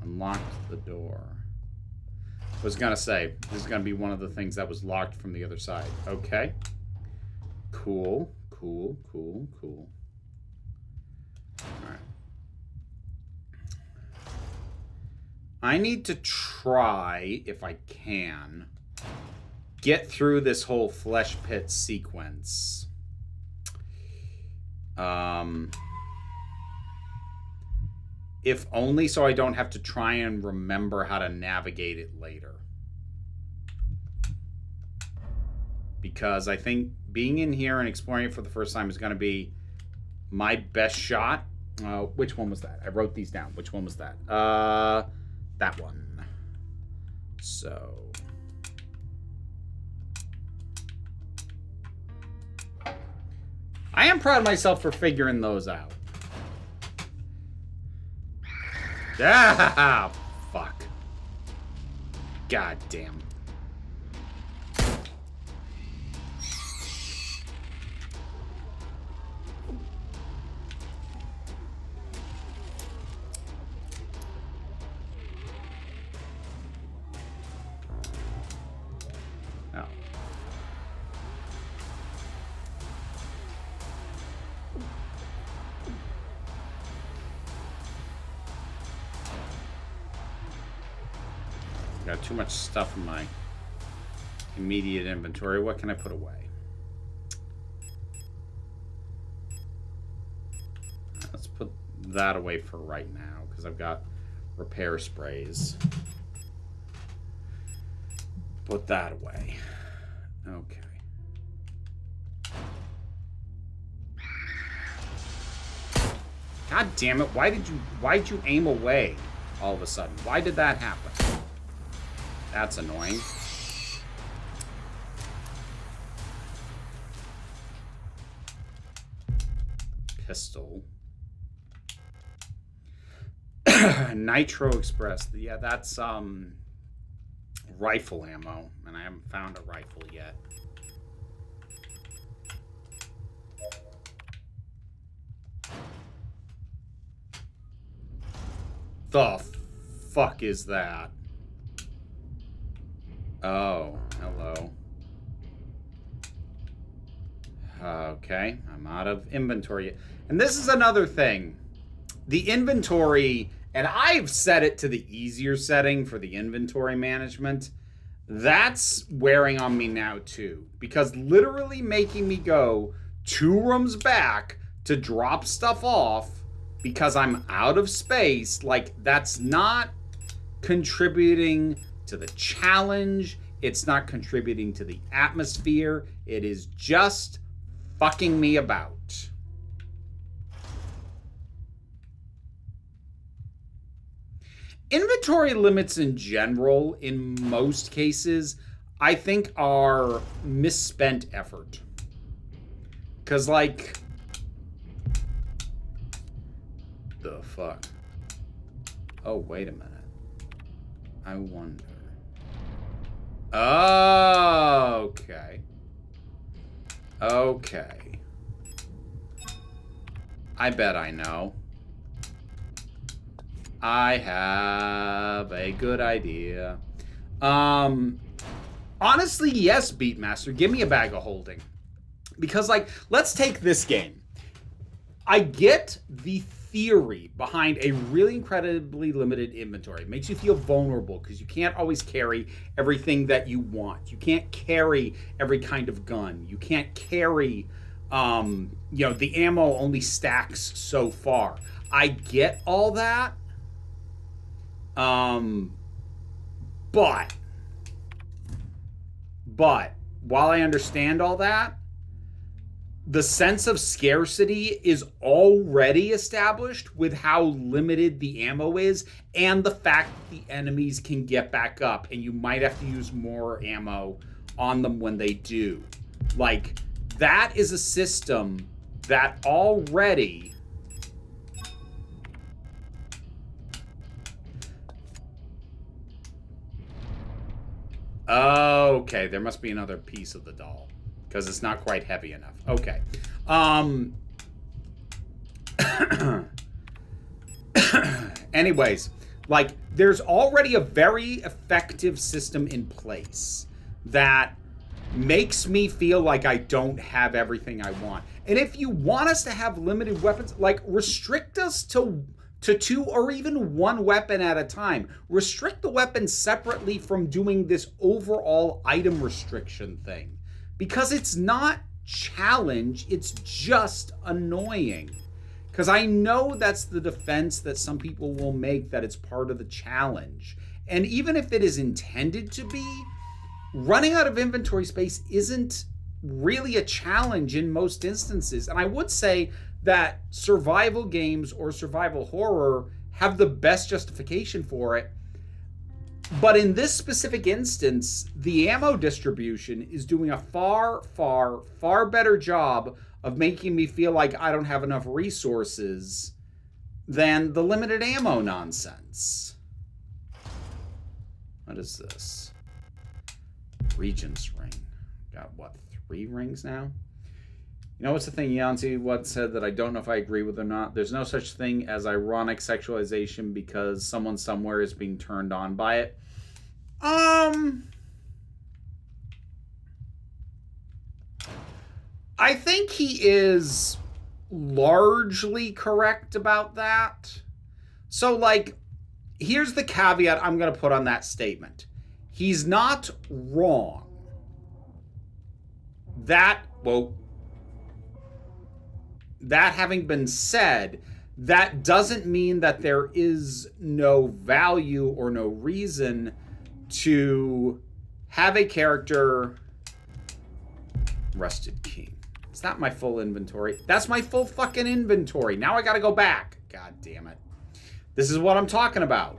Unlocked the door. I was gonna say, this is gonna be one of the things that was locked from the other side. Okay. Cool, cool, cool, cool. Alright. I need to try, if I can, get through this whole flesh pit sequence. If only so I don't have to try and remember how to navigate it later. Because I think being in here and exploring it for the first time is going to be my best shot. Which one was that? I wrote these down. Which one was that? That one. So... I am proud of myself for figuring those out. Ah, fuck. God damn. Oh. Got too much stuff in my immediate inventory. What can I put away? Let's put that away for right now because I've got repair sprays. Put that away. Okay. God damn it. Why'd you aim away all of a sudden? Why did that happen? That's annoying. Pistol. Nitro Express. Yeah, that's rifle ammo, and I haven't found a rifle yet. The fuck is that? Oh, hello. Okay, I'm out of inventory. And this is another thing. The inventory and I've set it to the easier setting for the inventory management. That's wearing on me now too, because literally making me go 2 rooms back to drop stuff off because I'm out of space, like, that's not contributing to the challenge. It's not contributing to the atmosphere. It is just fucking me about. Inventory limits in general, in most cases, I think are misspent effort. Because, like, the fuck? Oh, wait a minute. I wonder. Okay. Okay. I bet I know. I have a good idea. Honestly, yes, Beatmaster. Give me a bag of holding. Because, like, let's take this game. I get the theory behind a really incredibly limited inventory. It makes you feel vulnerable because you can't always carry everything that you want. You can't carry every kind of gun. You can't carry, the ammo only stacks so far. I get all that. But while I understand all that, the sense of scarcity is already established with how limited the ammo is and the fact that the enemies can get back up and you might have to use more ammo on them when they do. Like, that is a system that already okay, there must be another piece of the doll because it's not quite heavy enough. Okay. Anyways, like, there's already a very effective system in place that makes me feel like I don't have everything I want. And if you want us to have limited weapons, like, restrict us to 2 or even 1 weapon at a time. Restrict the weapons separately from doing this overall item restriction thing. Because it's not challenge, it's just annoying. Because I know that's the defense that some people will make, that it's part of the challenge. And even if it is intended to be, running out of inventory space isn't really a challenge in most instances. And I would say that survival games or survival horror have the best justification for it. But in this specific instance, the ammo distribution is doing a far, far, far better job of making me feel like I don't have enough resources than the limited ammo nonsense. What is this? Regent's ring. Got, what, 3 rings now? You know what's the thing Yancy once said that I don't know if I agree with or not? There's no such thing as ironic sexualization because someone somewhere is being turned on by it. I think he is largely correct about that. So, like, here's the caveat I'm going to put on that statement. He's not wrong. That having been said, that doesn't mean that there is no value or no reason to have a character. Rusted King. It's not my full inventory. That's my full fucking inventory. Now I gotta go back. God damn it. This is what I'm talking about.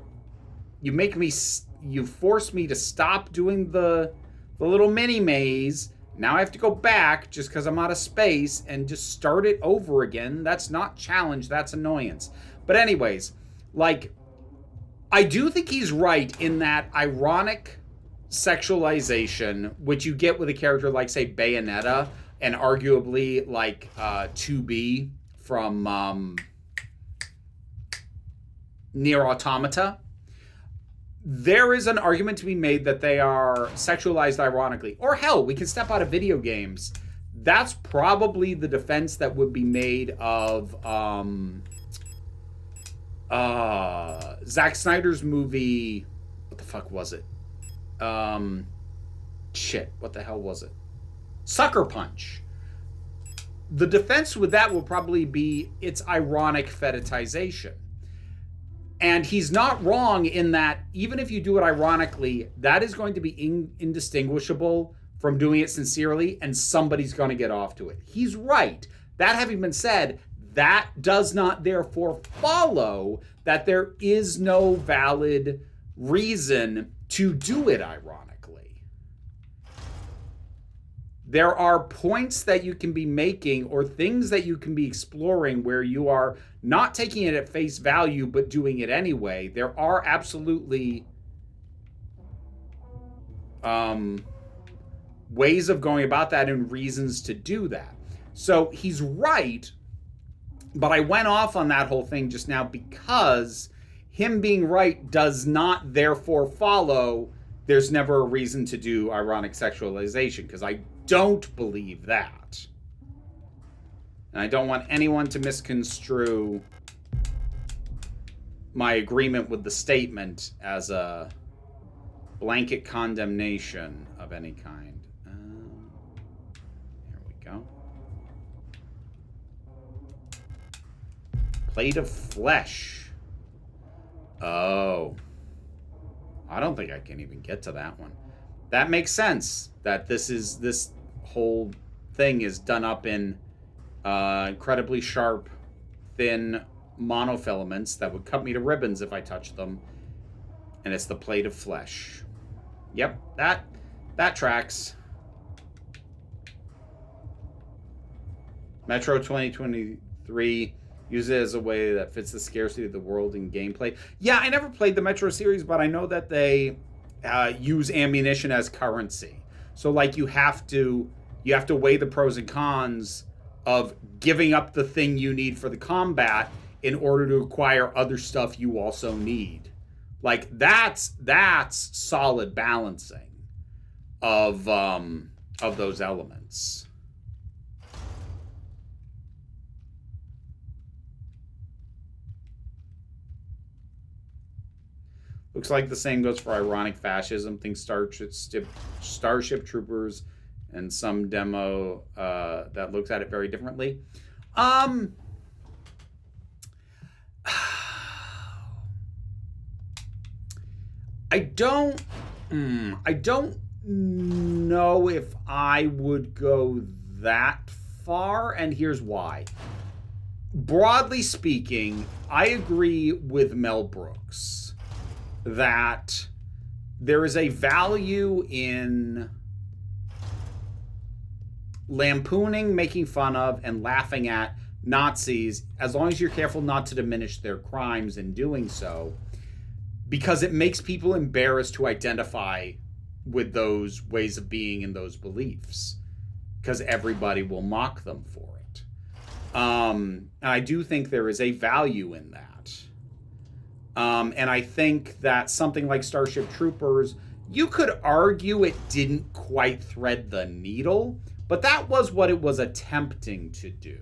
You force me to stop doing the little mini maze. Now I have to go back just because I'm out of space and just start it over again. That's not challenge, that's annoyance. But anyways, like, I do think he's right in that ironic sexualization, which you get with a character like, say, Bayonetta, and arguably like 2B from Nier Automata. There is an argument to be made that they are sexualized ironically. Or hell, we can step out of video games. That's probably the defense that would be made of Zack Snyder's movie. What the fuck was it? Shit. What the hell was it? Sucker Punch. The defense with that will probably be its ironic fetishization. And he's not wrong in that even if you do it ironically, that is going to be indistinguishable from doing it sincerely, and somebody's going to get off to it. He's right. That having been said, that does not therefore follow that there is no valid reason to do it ironically. There are points that you can be making or things that you can be exploring where you are not taking it at face value but doing it anyway. There are absolutely ways of going about that and reasons to do that. So he's right, but I went off on that whole thing just now because him being right does not therefore follow there's never a reason to do ironic sexualization, because I don't believe that. And I don't want anyone to misconstrue my agreement with the statement as a blanket condemnation of any kind. Here we go. Plate of flesh. Oh. I don't think I can even get to that one. That makes sense. That this whole thing is done up in incredibly sharp, thin monofilaments that would cut me to ribbons if I touched them. And it's the plate of flesh. Yep, that tracks. Metro 2023 uses it as a way that fits the scarcity of the world in gameplay. Yeah, I never played the Metro series, but I know that they use ammunition as currency. So like you have to weigh the pros and cons of giving up the thing you need for the combat in order to acquire other stuff you also need. Like that's solid balancing of those elements. Looks like the same goes for ironic fascism. Think Starship Troopers and some demo that looks at it very differently. I don't know if I would go that far, and here's why. Broadly speaking, I agree with Mel Brooks that there is a value in lampooning, making fun of, and laughing at Nazis, as long as you're careful not to diminish their crimes in doing so, because it makes people embarrassed to identify with those ways of being and those beliefs, because everybody will mock them for it. And I do think there is a value in that. And I think that something like Starship Troopers, you could argue it didn't quite thread the needle, but that was what it was attempting to do.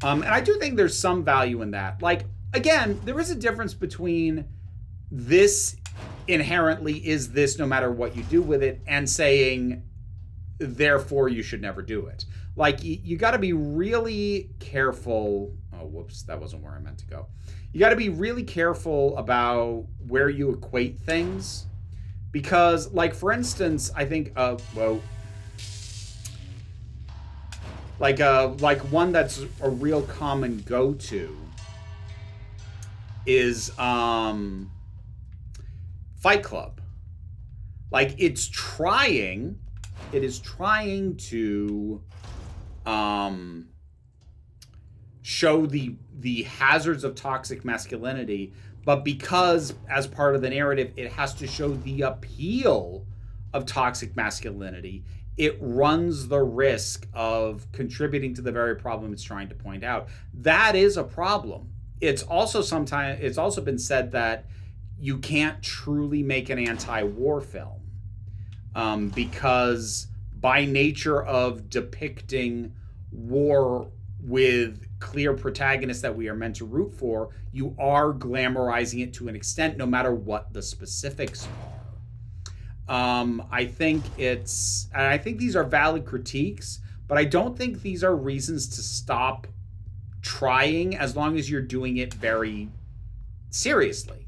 And I do think there's some value in that. Like, again, there is a difference between this inherently is this no matter what you do with it, and saying, therefore, you should never do it. Like, you got to be really careful. Oh, whoops, that wasn't where I meant to go. You got to be really careful about where you equate things, because, like, for instance, I think, like one that's a real common go-to is Fight Club. Like, it is trying to show the hazards of toxic masculinity, but because as part of the narrative it has to show the appeal of toxic masculinity, it runs the risk of contributing to the very problem it's trying to point out. That is a problem. It's also been said that you can't truly make an anti-war film because by nature of depicting war with clear protagonist that we are meant to root for, you are glamorizing it to an extent, no matter what the specifics are. I think these are valid critiques, but I don't think these are reasons to stop trying, as long as you're doing it very seriously.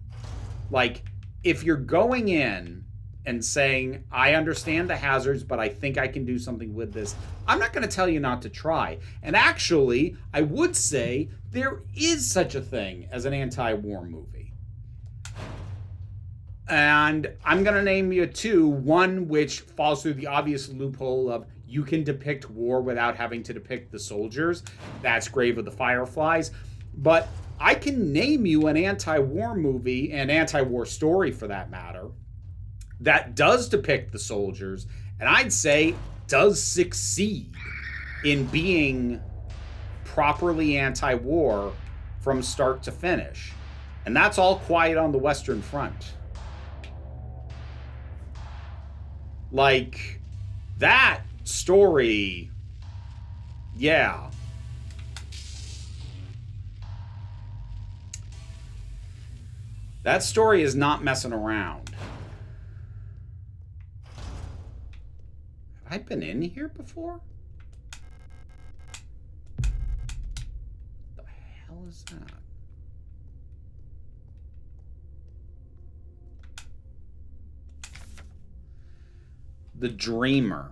Like, if you're going in and saying, I understand the hazards, but I think I can do something with this, I'm not going to tell you not to try. And actually, I would say there is such a thing as an anti-war movie. And I'm going to name you two. One which falls through the obvious loophole of you can depict war without having to depict the soldiers. That's Grave of the Fireflies. But I can name you an anti-war movie, an anti-war story for that matter, that does depict the soldiers, and I'd say does succeed in being properly anti-war from start to finish. And that's All Quiet on the Western Front. Like, that story, yeah. That story is not messing around. Have I been in here before? What the hell is that? The Dreamer.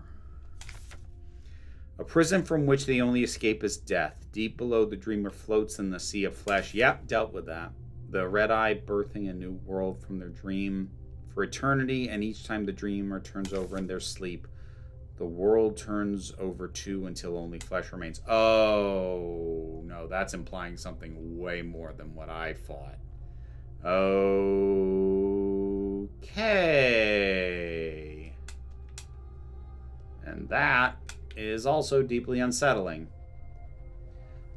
A prison from which the only escape is death. Deep below, the dreamer floats in the sea of flesh. Yep, dealt with that. The red eye birthing a new world from their dream for eternity, and each time the dreamer turns over in their sleep, the world turns over too until only flesh remains. Oh, no, that's implying something way more than what I thought. Okay. And that is also deeply unsettling.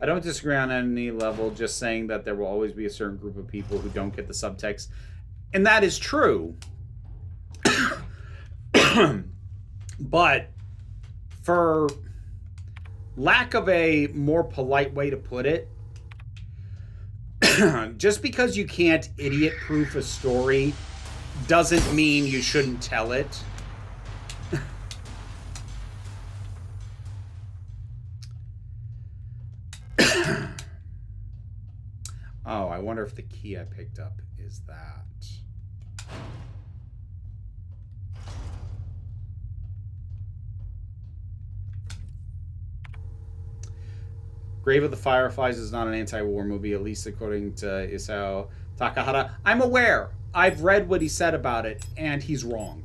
I don't disagree on any level, just saying that there will always be a certain group of people who don't get the subtext. And that is true. But for lack of a more polite way to put it, just because you can't idiot-proof a story doesn't mean you shouldn't tell it. Oh, I wonder if the key I picked up is that. Grave of the Fireflies is not an anti-war movie, at least according to Isao Takahata. I'm aware. I've read what he said about it, and he's wrong.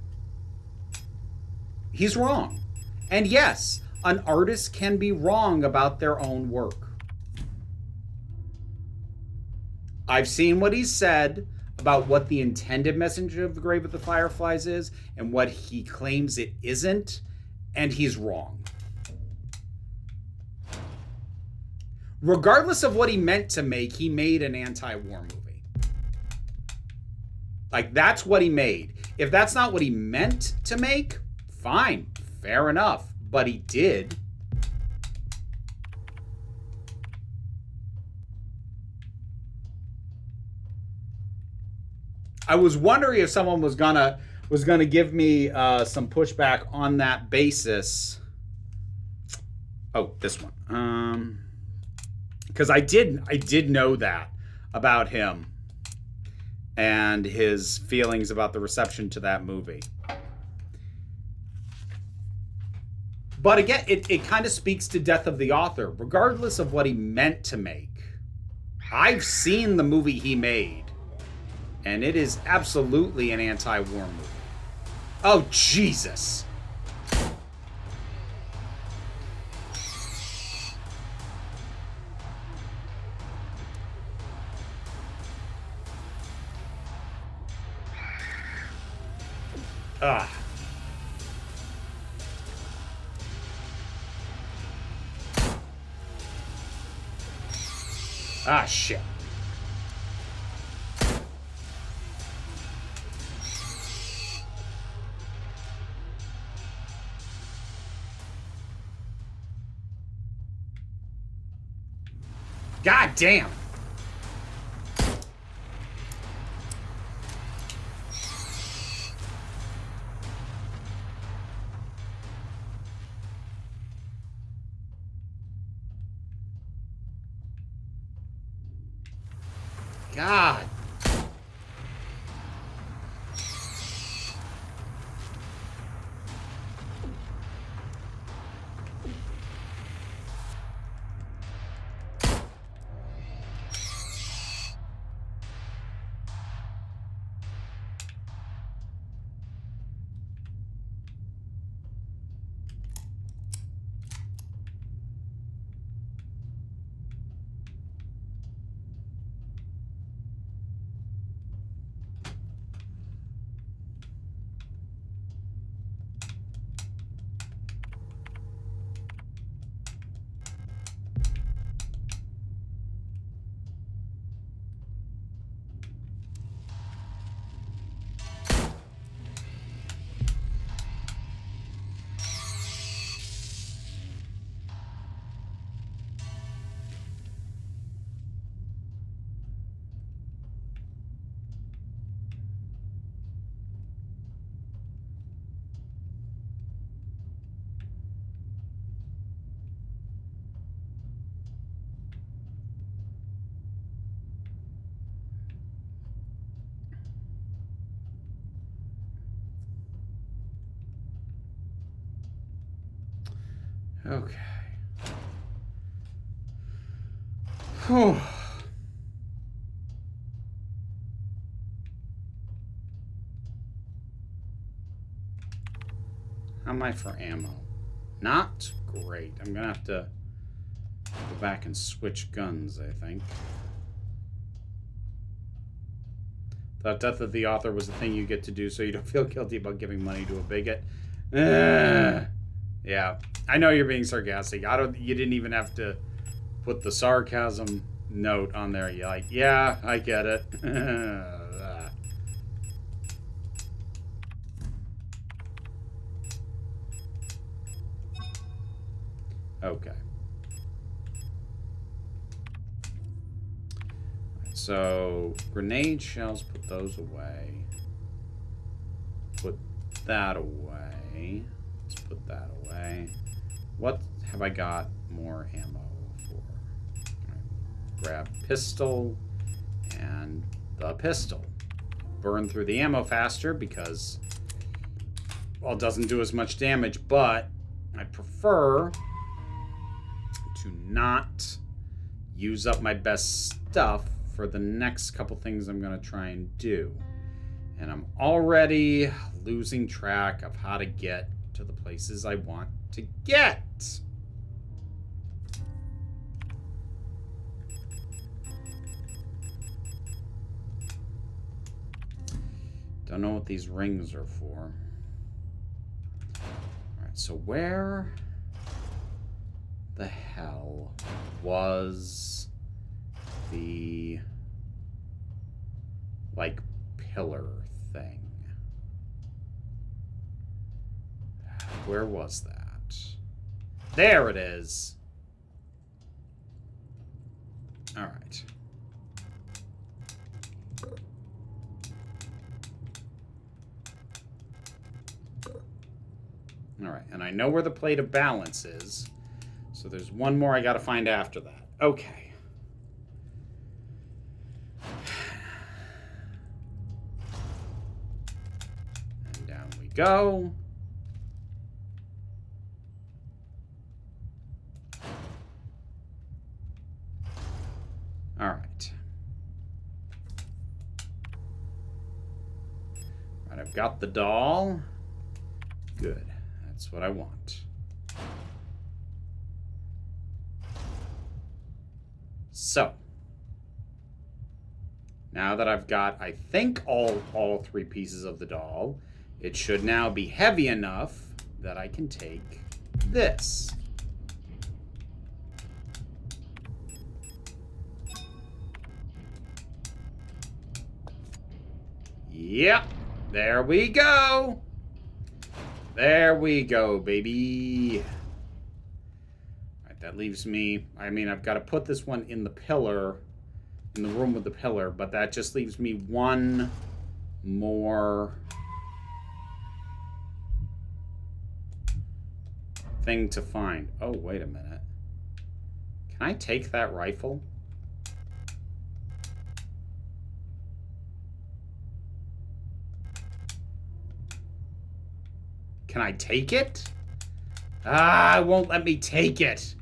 He's wrong. And yes, an artist can be wrong about their own work. I've seen what he said about what the intended message of the Grave of the Fireflies is and what he claims it isn't, and he's wrong. Regardless of what he meant to make, he made an anti-war movie. Like, that's what he made. If that's not what he meant to make, fine, fair enough, but he did. I was wondering if someone was gonna give me some pushback on that basis. Oh, this one. Because I did know that about him and his feelings about the reception to that movie. But again, it kind of speaks to death of the author, regardless of what he meant to make. I've seen the movie he made. And it is absolutely an anti-war movie. Oh, Jesus. Ah. Ah, shit. God damn. God. Okay. Whew. How am I for ammo? Not great. I'm gonna have to go back and switch guns, I think. Thought death of the author was the thing you get to do so you don't feel guilty about giving money to a bigot. Yeah, I know you're being sarcastic. You didn't even have to put the sarcasm note on there. You're like, yeah, I get it. Okay. So, grenade shells, put those away. Put that away. Let's put that away. What have I got more ammo for? Right. Grab pistol and the pistol. Burn through the ammo faster because, well, it doesn't do as much damage, but I prefer to not use up my best stuff for the next couple things I'm going to try and do. And I'm already losing track of how to get to the places I want to get. Don't know what these rings are for. Alright, so where the hell was the, like, pillar thing? Where was that? There it is. All right. All right, and I know where the plate of balance is. So there's one more I got to find after that. Okay. And down we go. All right. All right, I've got the doll. Good. That's what I want. So, now that I've got, I think, all three pieces of the doll, it should now be heavy enough that I can take this. Yep, there we go. There we go, baby. All right, That leaves me, I mean, I've got to put this one in the pillar, in the room with the pillar, but that just leaves me one more thing to find. Oh, wait a minute. Can I take that rifle? Can I take it? Ah, it won't let me take it.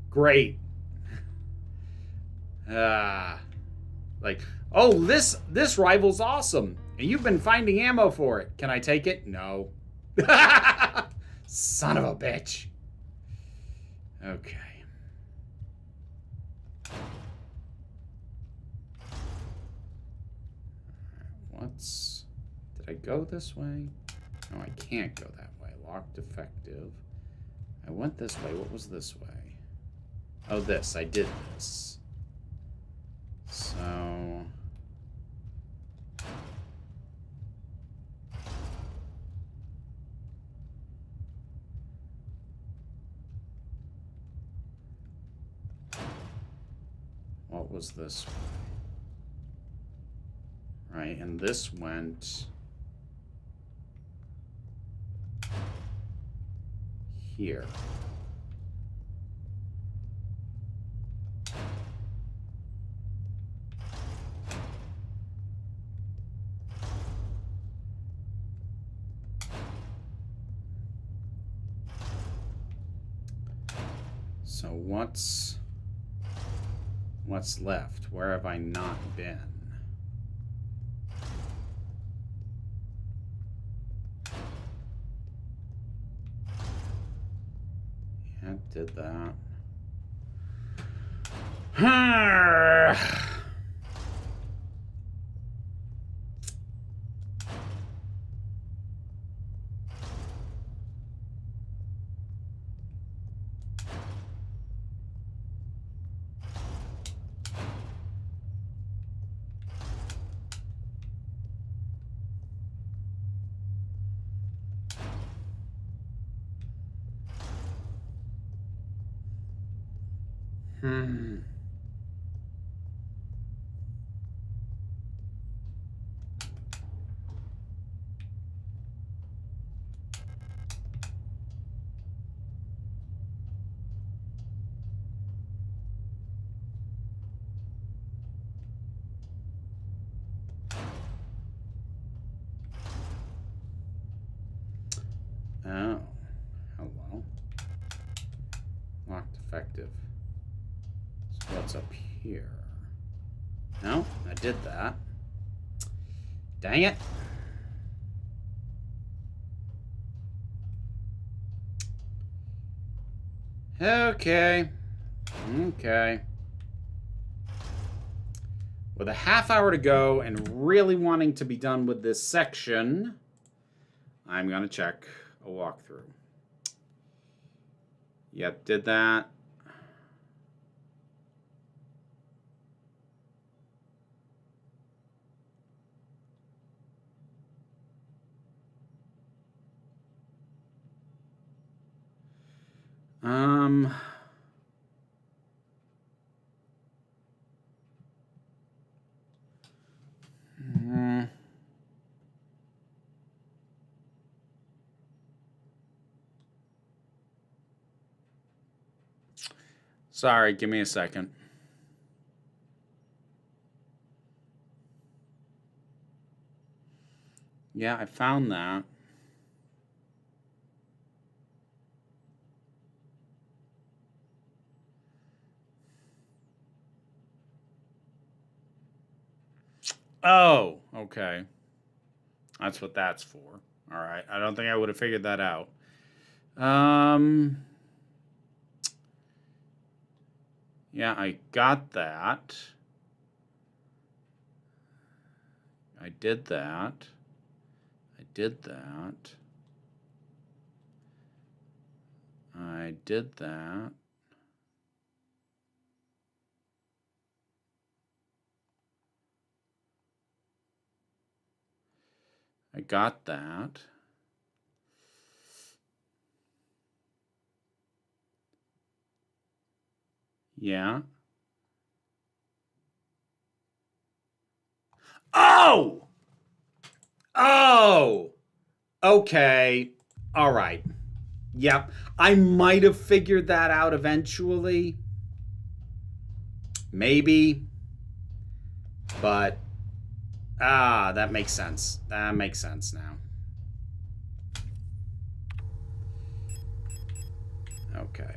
Great. Like, oh, this rifle's awesome. And you've been finding ammo for it. Can I take it? No. Son of a bitch. Okay. What's... Did I go this way? No, I can't go that way. Locked effective. I went this way. What was this way? Oh, this. I did this. So... What was this way? Right, and this went... here. So what's left? Where have I not been? Yeah, did that. Oh, hello. Locked effective. So what's up here? No, I did that. Dang it. Okay. Okay. With a half hour to go and really wanting to be done with this section, I'm going to check a walkthrough. Yep, did that. Sorry, give me a second. Yeah, I found that. Oh, okay. That's what that's for. All right. I don't think I would have figured that out. Yeah, I got that. I did that. I did that. I did that. I got that. Yeah. Oh! Oh! Okay. All right. Yep. I might have figured that out eventually. Maybe. But, that makes sense. That makes sense now. Okay.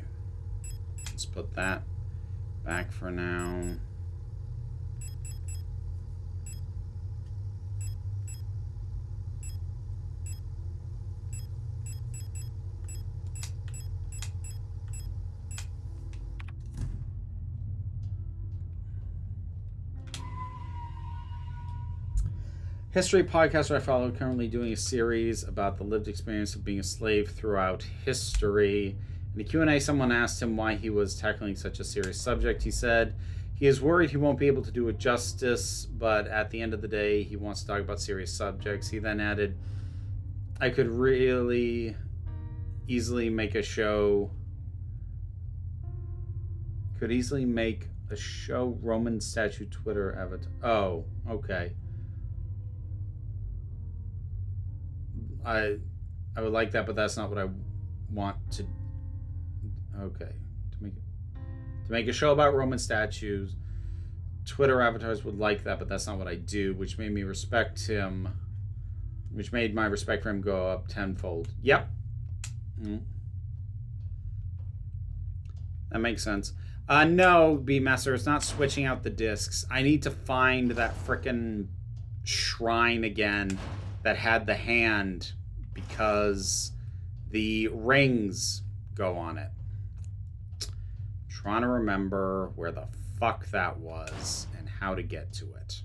Let's put that back for now. History podcaster I follow currently doing a series about the lived experience of being a slave throughout history. In the Q&A, someone asked him why he was tackling such a serious subject. He said he is worried he won't be able to do it justice, but at the end of the day, he wants to talk about serious subjects. He then added, I could really easily make a show. Could easily make a show Roman statue Twitter avatar. Oh, okay. I would like that, but that's not what I want to. Okay, to make a show about Roman statues, Twitter avatars would like that, but that's not what I do, which made me respect him, which made my respect for him go up tenfold. Yep. That makes sense. No, B-Master, it's not switching out the discs. I need to find that frickin' shrine again that had the hand, because the rings go on it. I'm trying to remember where the fuck that was and how to get to it.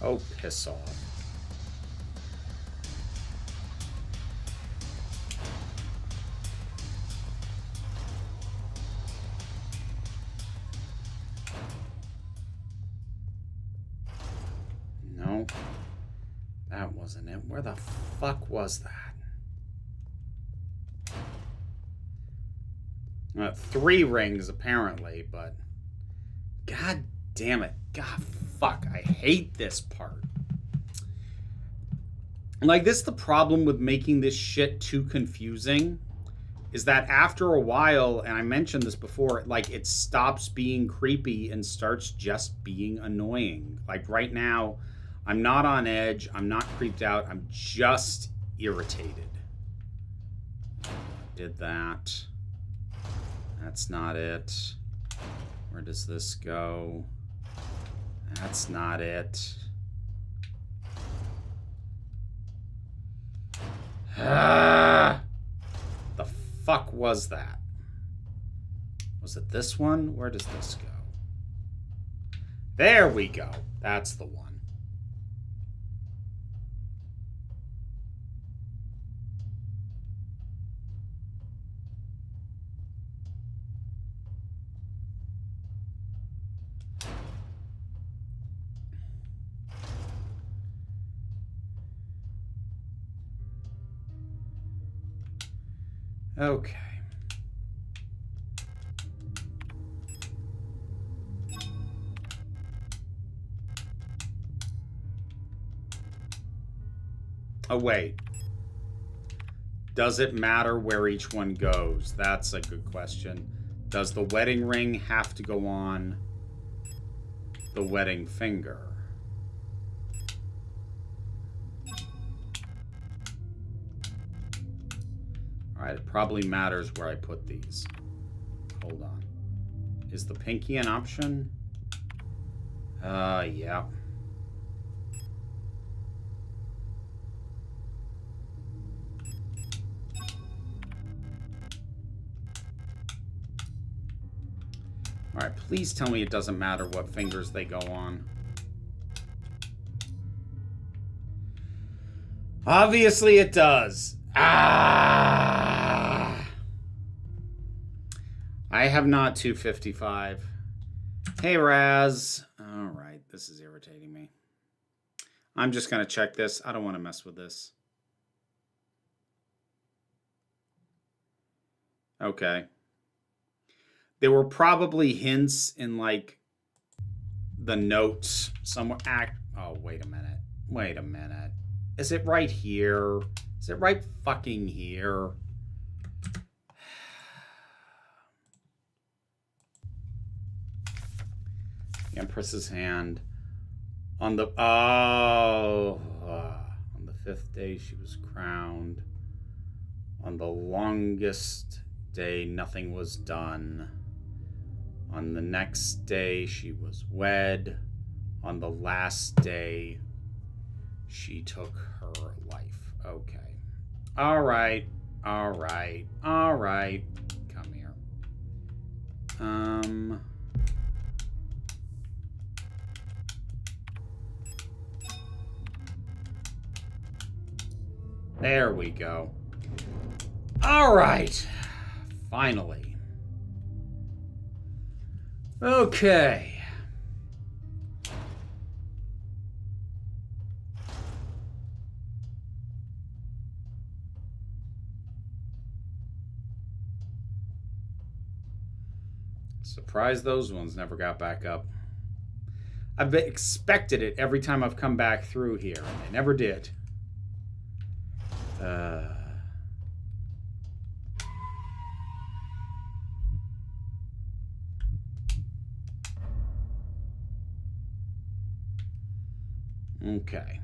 Oh, piss off. No, that wasn't it. Where the fuck was that? 3 rings, apparently, but... God damn it. God, fuck. I hate this part. Like, this is the problem with making this shit too confusing, is that after a while, and I mentioned this before, like, it stops being creepy and starts just being annoying. Like, right now, I'm not on edge. I'm not creeped out. I'm just irritated. Did that. That's not it. Where does this go? That's not it. The fuck was that? Was it this one? Where does this go? There we go. That's the one. Okay. Oh, wait. Does it matter where each one goes? That's a good question. Does the wedding ring have to go on the wedding finger? Alright, it probably matters where I put these. Hold on. Is the pinky an option? Yeah. Alright, please tell me it doesn't matter what fingers they go on. Obviously it does. Ah! I have not 255. Hey, Raz. All right, this is irritating me. I'm just going to check this. I don't want to mess with this. Okay. There were probably hints in, like, the notes somewhere. Oh, wait a minute. Wait a minute. Is it right here? Is it right fucking here? The Empress's hand. On the... Oh. On the 5th day, she was crowned. On the longest day, nothing was done. On the next day, she was wed. On the last day, she took her life. Okay. All right. All right. All right. Come here. There we go. All right. Finally. Okay. Surprised those ones never got back up. I've expected it every time I've come back through here, and they never did. Okay.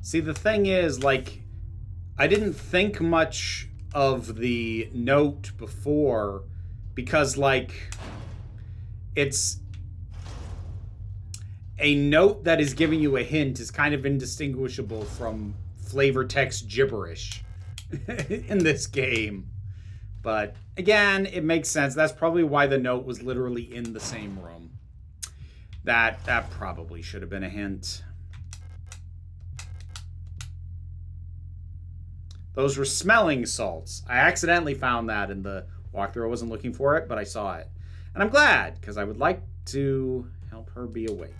See, the thing is, like, I didn't think much of the note before because, like, it's a note that is giving you a hint is kind of indistinguishable from flavor text gibberish in this game. But again, it makes sense. That's probably why the note was literally in the same room. That probably should have been a hint. Those were smelling salts. I accidentally found that in the walkthrough. I wasn't looking for it, but I saw it. And I'm glad, because I would like to help her be awake.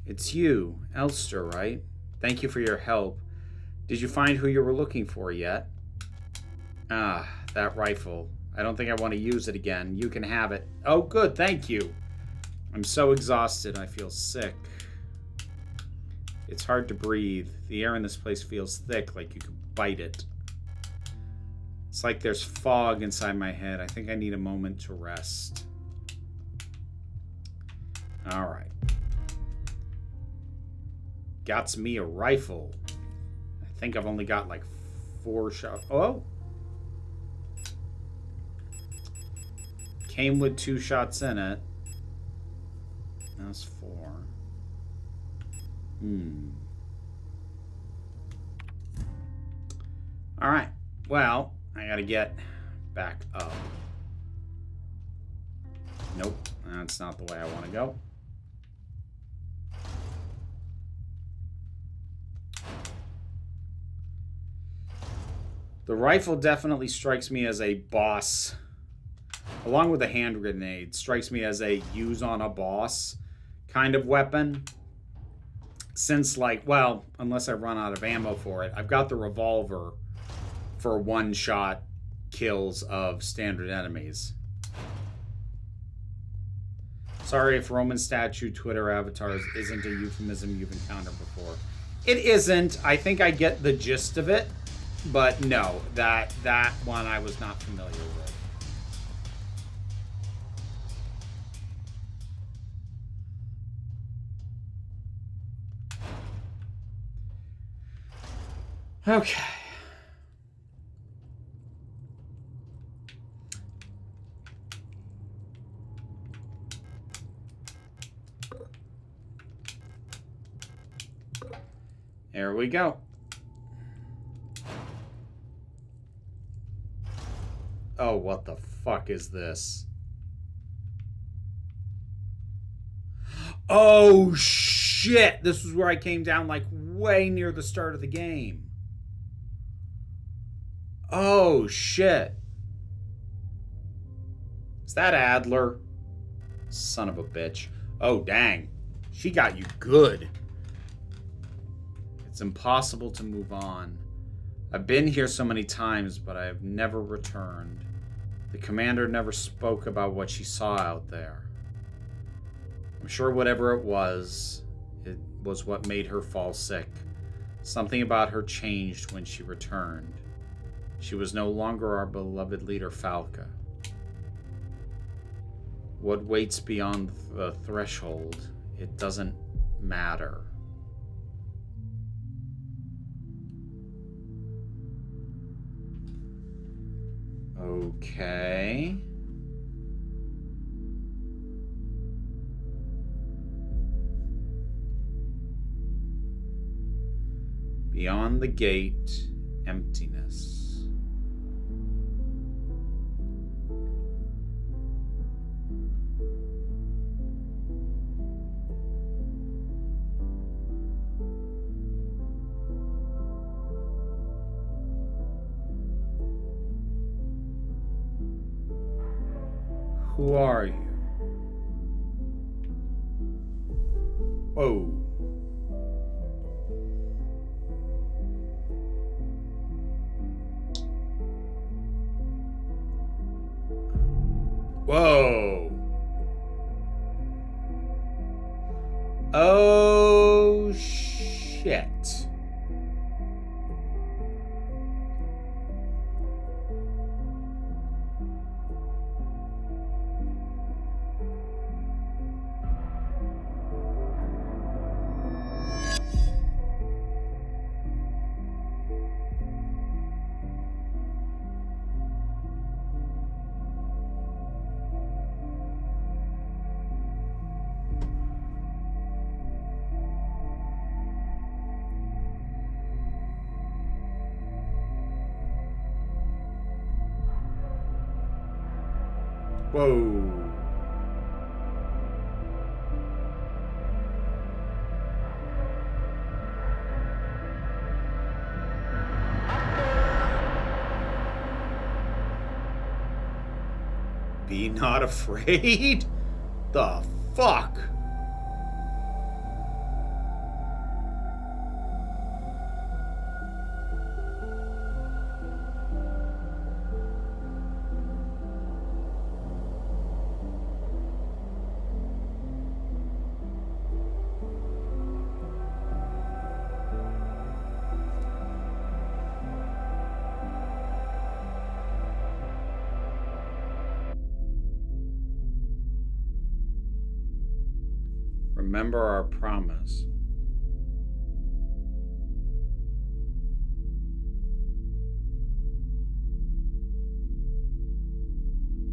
It's you, Elster, right? Thank you for your help. Did you find who you were looking for yet? Ah, that rifle. I don't think I want to use it again. You can have it. Oh, good, thank you. I'm so exhausted, I feel sick. It's hard to breathe. The air in this place feels thick, like you could bite it. It's like there's fog inside my head. I think I need a moment to rest. All right. Got me a rifle. I think I've only got like 4 shots. Oh! Came with 2 shots in it. That's 4. All right. Well, I gotta get back up. Nope, that's not the way I want to go. The rifle definitely strikes me as a boss, along with the hand grenade, strikes me as a use on a boss kind of weapon. Since, like, well, unless I run out of ammo for it, I've got the revolver for one-shot kills of standard enemies. Sorry if Roman statue Twitter avatars isn't a euphemism you've encountered before. It isn't. I think I get the gist of it, but no, that one I was not familiar with. Okay. There we go. Oh, what the fuck is this? Oh, shit! This was where I came down, like, way near the start of the game. Oh, shit. Is that Adler? Son of a bitch. Oh, dang. She got you good. It's impossible to move on. I've been here so many times, but I have never returned. The commander never spoke about what she saw out there. I'm sure whatever it was what made her fall sick. Something about her changed when she returned. She was no longer our beloved leader, Falca. What waits beyond the threshold, it doesn't matter. Okay. Beyond the gate, emptiness. Who are you? Whoa. Whoa. Oh, shit. Whoa. Be not afraid? The fuck? Remember our promise.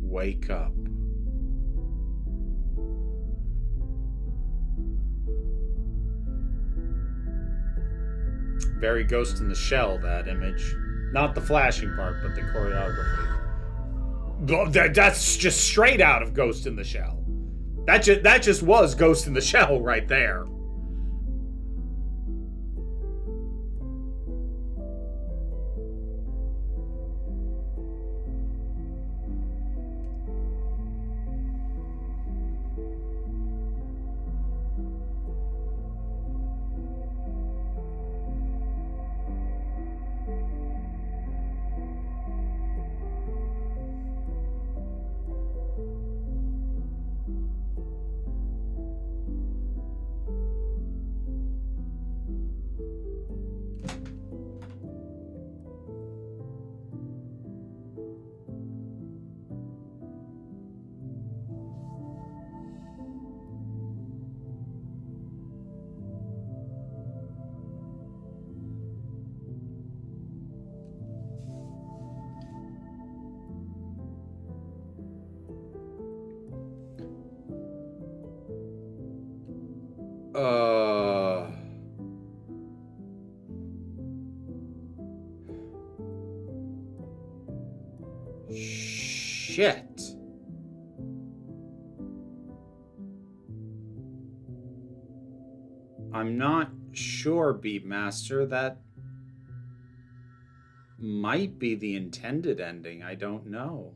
Wake up. Very Ghost in the Shell, that image. Not the flashing part, but the choreography. That's just straight out of Ghost in the Shell. That just was Ghost in the Shell right there. Uh... Shit. I'm not sure, Beatmaster. That might be the intended ending. I don't know.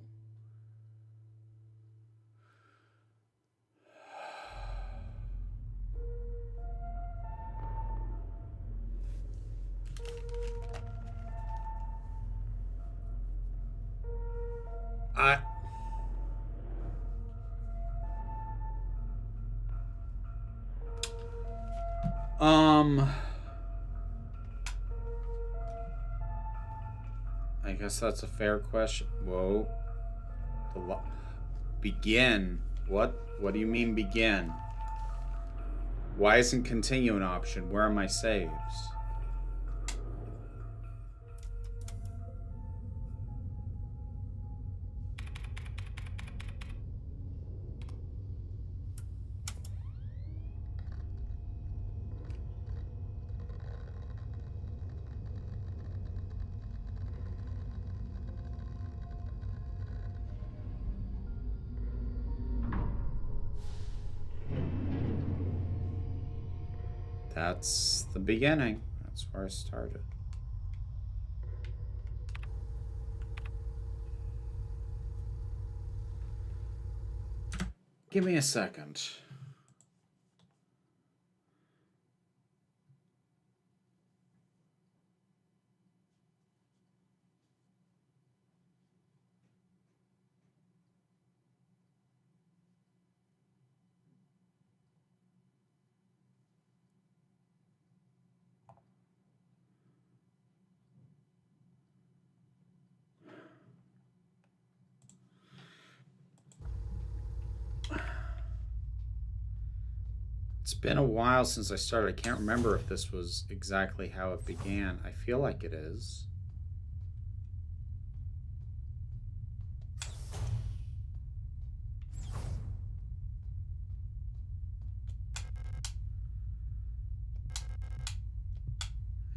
I guess that's a fair question. Whoa. Begin. What do you mean begin? Why isn't continue an option? Where are my saves? That's the beginning. That's where I started. Give me a second. It's been a while since I started. I can't remember if this was exactly how it began. I feel like it is.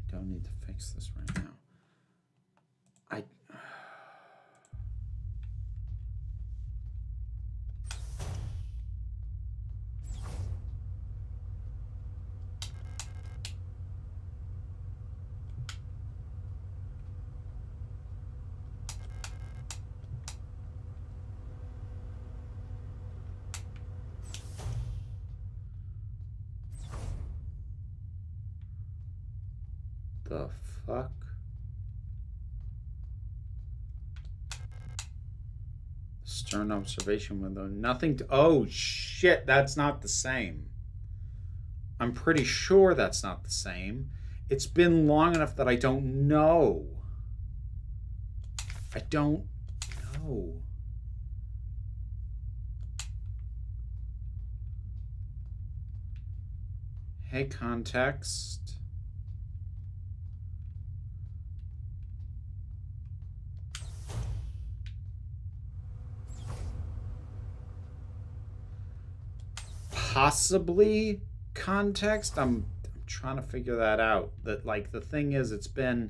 I don't need to fix this right now. The fuck? Stern observation window. Nothing to. Oh shit, that's not the same. I'm pretty sure that's not the same. It's been long enough that I don't know. I don't know. Hey, context. Possibly context. I'm trying to figure that out. That, like, the thing is, it's been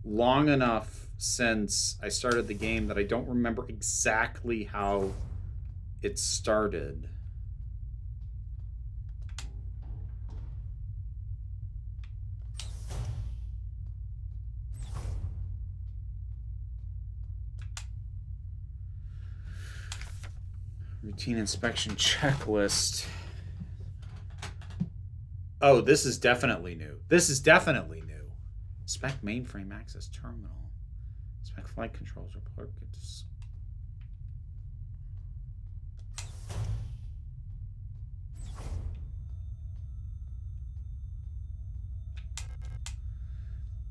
long enough since I started the game that I don't remember exactly how it started. Routine inspection checklist. Oh, this is definitely new. This is definitely new. Inspect mainframe access terminal. Inspect flight controls report.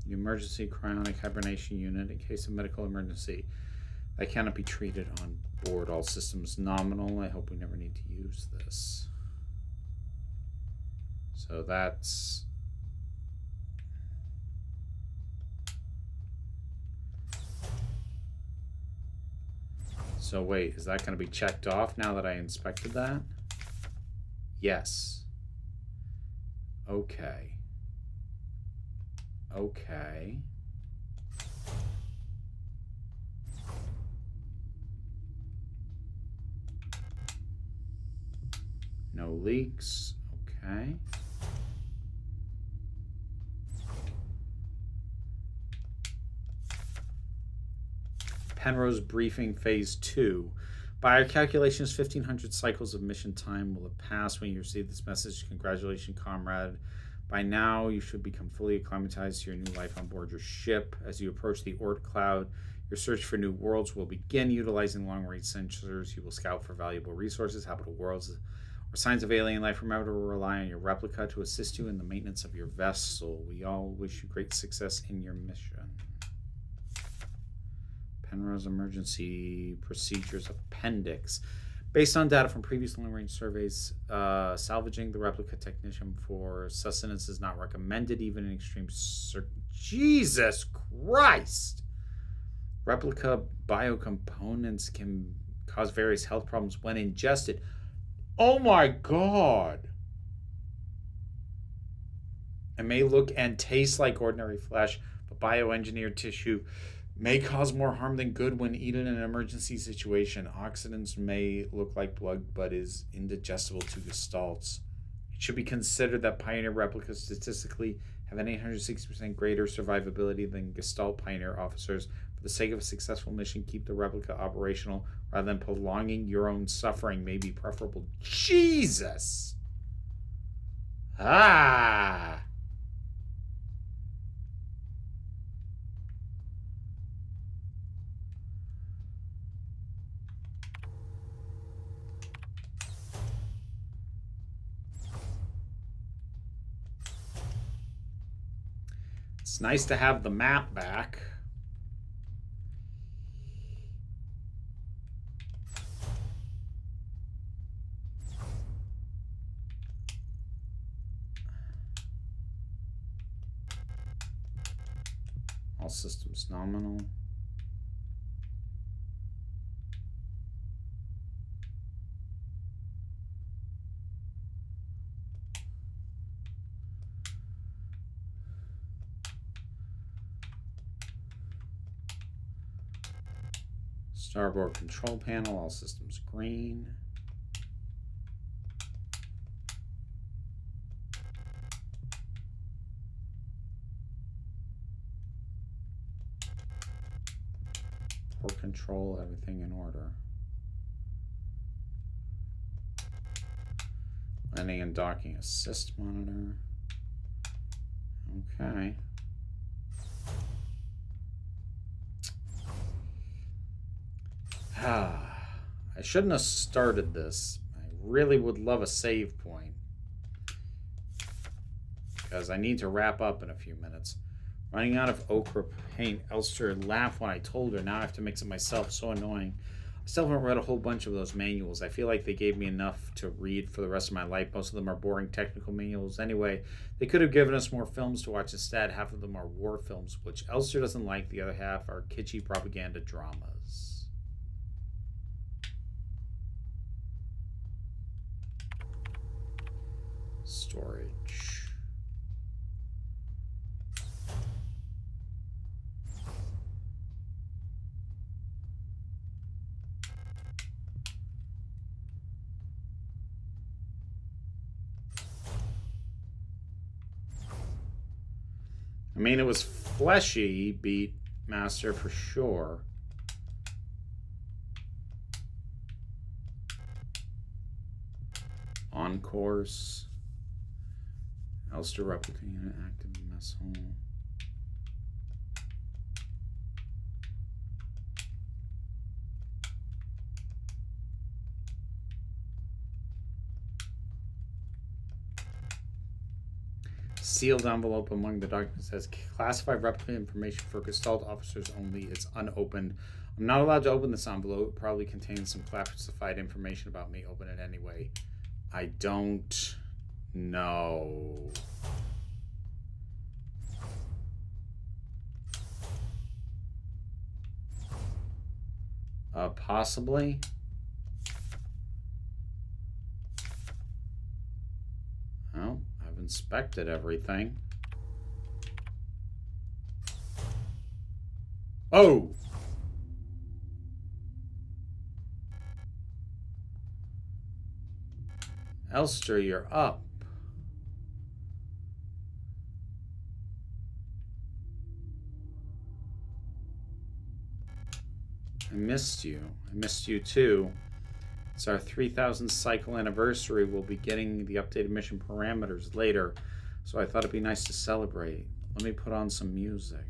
The emergency cryonic hibernation unit in case of medical emergency. That cannot be treated on board. All systems nominal. I hope we never need to use this. So that's... So wait, is that going to be checked off now that I inspected that? Yes. Okay. Okay. No leaks. Okay. Penrose briefing phase 2. By our calculations, 1,500 cycles of mission time will have passed when you receive this message. Congratulations, comrade. By now, you should become fully acclimatized to your new life on board your ship. As you approach the Oort cloud, your search for new worlds will begin. Utilizing long-range sensors, you will scout for valuable resources, habitable worlds, or signs of alien life. Remember to rely on your replica to assist you in the maintenance of your vessel. We all wish you great success in your mission. Penrose Emergency Procedures Appendix. Based on data from previous long-range surveys, salvaging the replica technician for sustenance is not recommended, even in extreme Jesus Christ! Replica biocomponents can cause various health problems when ingested. Oh my God! It may look and taste like ordinary flesh, but bioengineered tissue may cause more harm than good when eaten in an emergency situation. Oxidants may look like blood, but is indigestible to gestalts. It should be considered that Pioneer replicas statistically have an 860% greater survivability than Gestalt Pioneer officers. For the sake of a successful mission, keep the replica operational rather than prolonging your own suffering may be preferable. Jesus! Ah! It's nice to have the map back. All systems nominal. Starboard control panel, all systems green. Port control, everything in order. Landing and docking assist monitor. Okay. I shouldn't have started this. I really would love a save point, because I need to wrap up in a few minutes. Running out of ochre paint. Elster laughed when I told her. Now I have to mix it myself. So annoying. I still haven't read a whole bunch of those manuals. I feel like they gave me enough to read for the rest of my life. Most of them are boring technical manuals anyway. They could have given us more films to watch instead. Half of them are war films, which Elster doesn't like. The other half are kitschy propaganda dramas. Storage. I mean, it was fleshy, Beat Master, for sure. On course. Elster replica unit active mess hall. Sealed envelope among the documents says classified replica information for Gestalt officers only. It's unopened. I'm not allowed to open this envelope. It probably contains some classified information about me. Open it anyway. I don't know. Possibly. Well, I've inspected everything. Oh! Elster, you're up. I missed you. I missed you too. It's our 3000th cycle anniversary. We'll be getting the updated mission parameters later, so I thought it'd be nice to celebrate. Let me put on some music.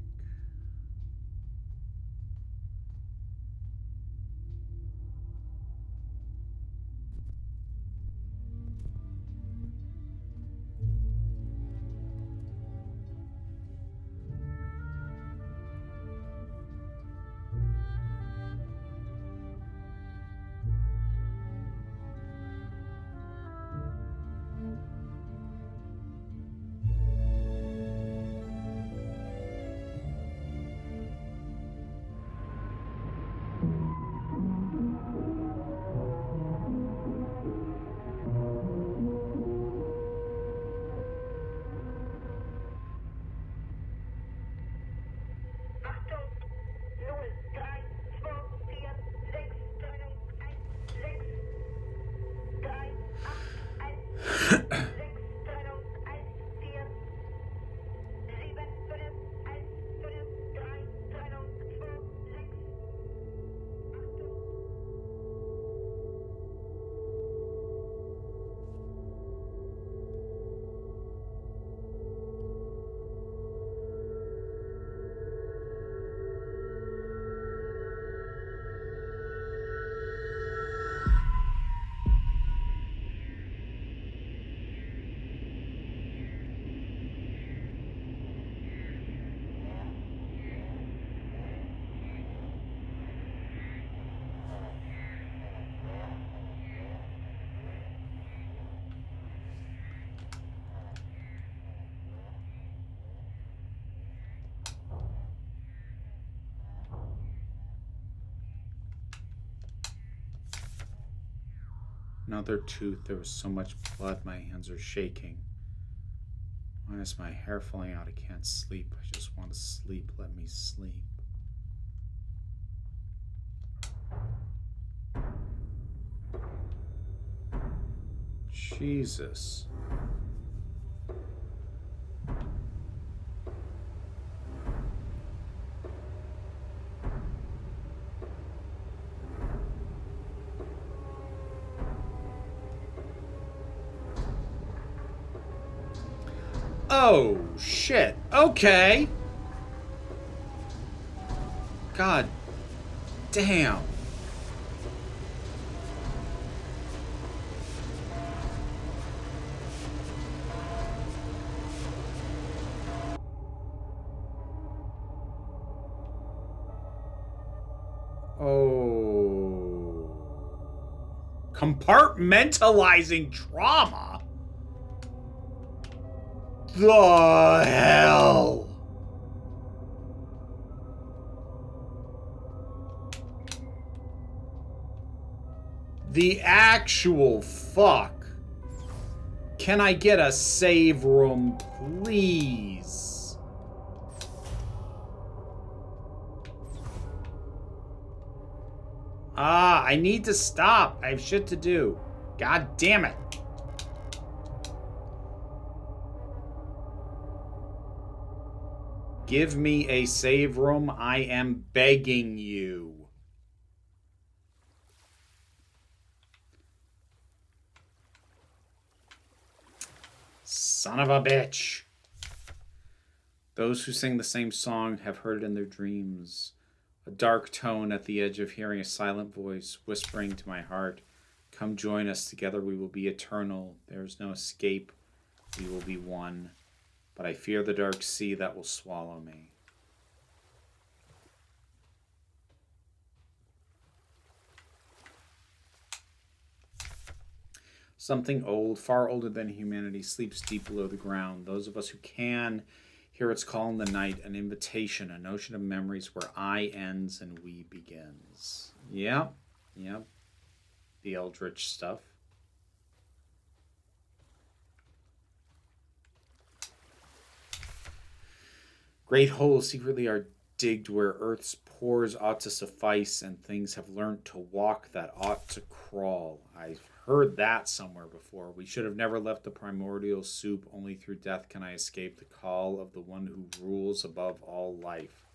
Another tooth. There was so much blood. My hands are shaking. Why is my hair falling out? I can't sleep. I just want to sleep. Let me sleep. Jesus. Oh, shit. Okay. God damn. Oh. Compartmentalizing trauma? The hell? The actual fuck? Can I get a save room, please? I need to stop. I have shit to do. God damn it. Give me a save room. I am begging you. Son of a bitch. Those who sing the same song have heard it in their dreams. A dark tone at the edge of hearing a silent voice whispering to my heart, "Come join us. Together we will be eternal. There is no escape. We will be one. But I fear the dark sea that will swallow me." Something old, far older than humanity, sleeps deep below the ground. Those of us who can hear its call in the night, an invitation, an ocean of memories where I ends and we begins. Yep. The eldritch stuff. Great holes secretly are digged where Earth's whores ought to suffice, and things have learnt to walk that ought to crawl. I've heard that somewhere before. We should have never left the primordial soup. Only through death can I escape the call of the one who rules above all life.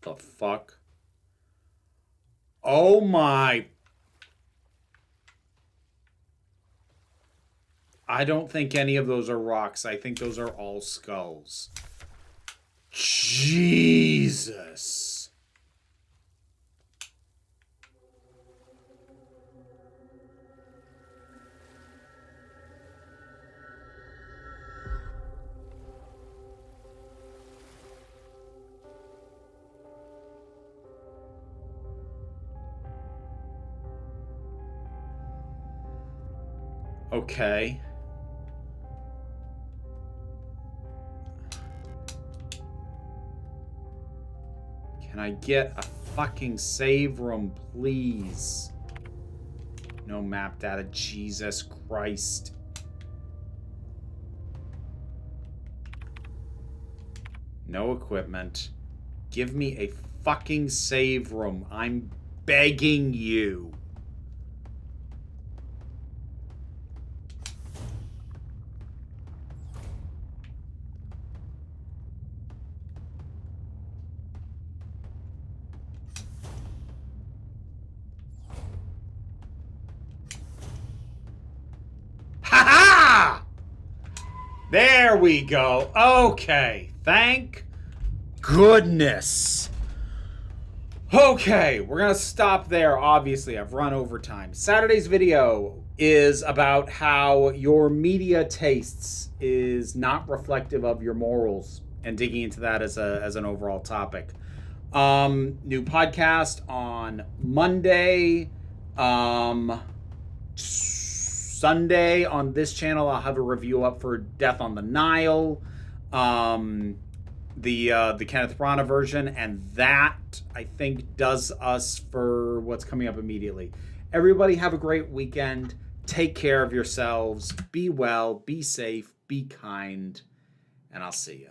The fuck? Oh my. I don't think any of those are rocks. I think those are all skulls. Jesus. Okay. Can I get a fucking save room, please? No map data. Jesus Christ. No equipment. Give me a fucking save room. I'm begging you. There we go. Okay. Thank goodness. Okay, we're going to stop there. Obviously, I've run over time. Saturday's video is about how your media tastes is not reflective of your morals, and digging into that as an overall topic. New podcast on Monday. Sunday on this channel, I'll have a review up for Death on the Nile, the Kenneth Branagh version, and that, I think, does us for what's coming up immediately. Everybody have a great weekend. Take care of yourselves. Be well, be safe, be kind, and I'll see you.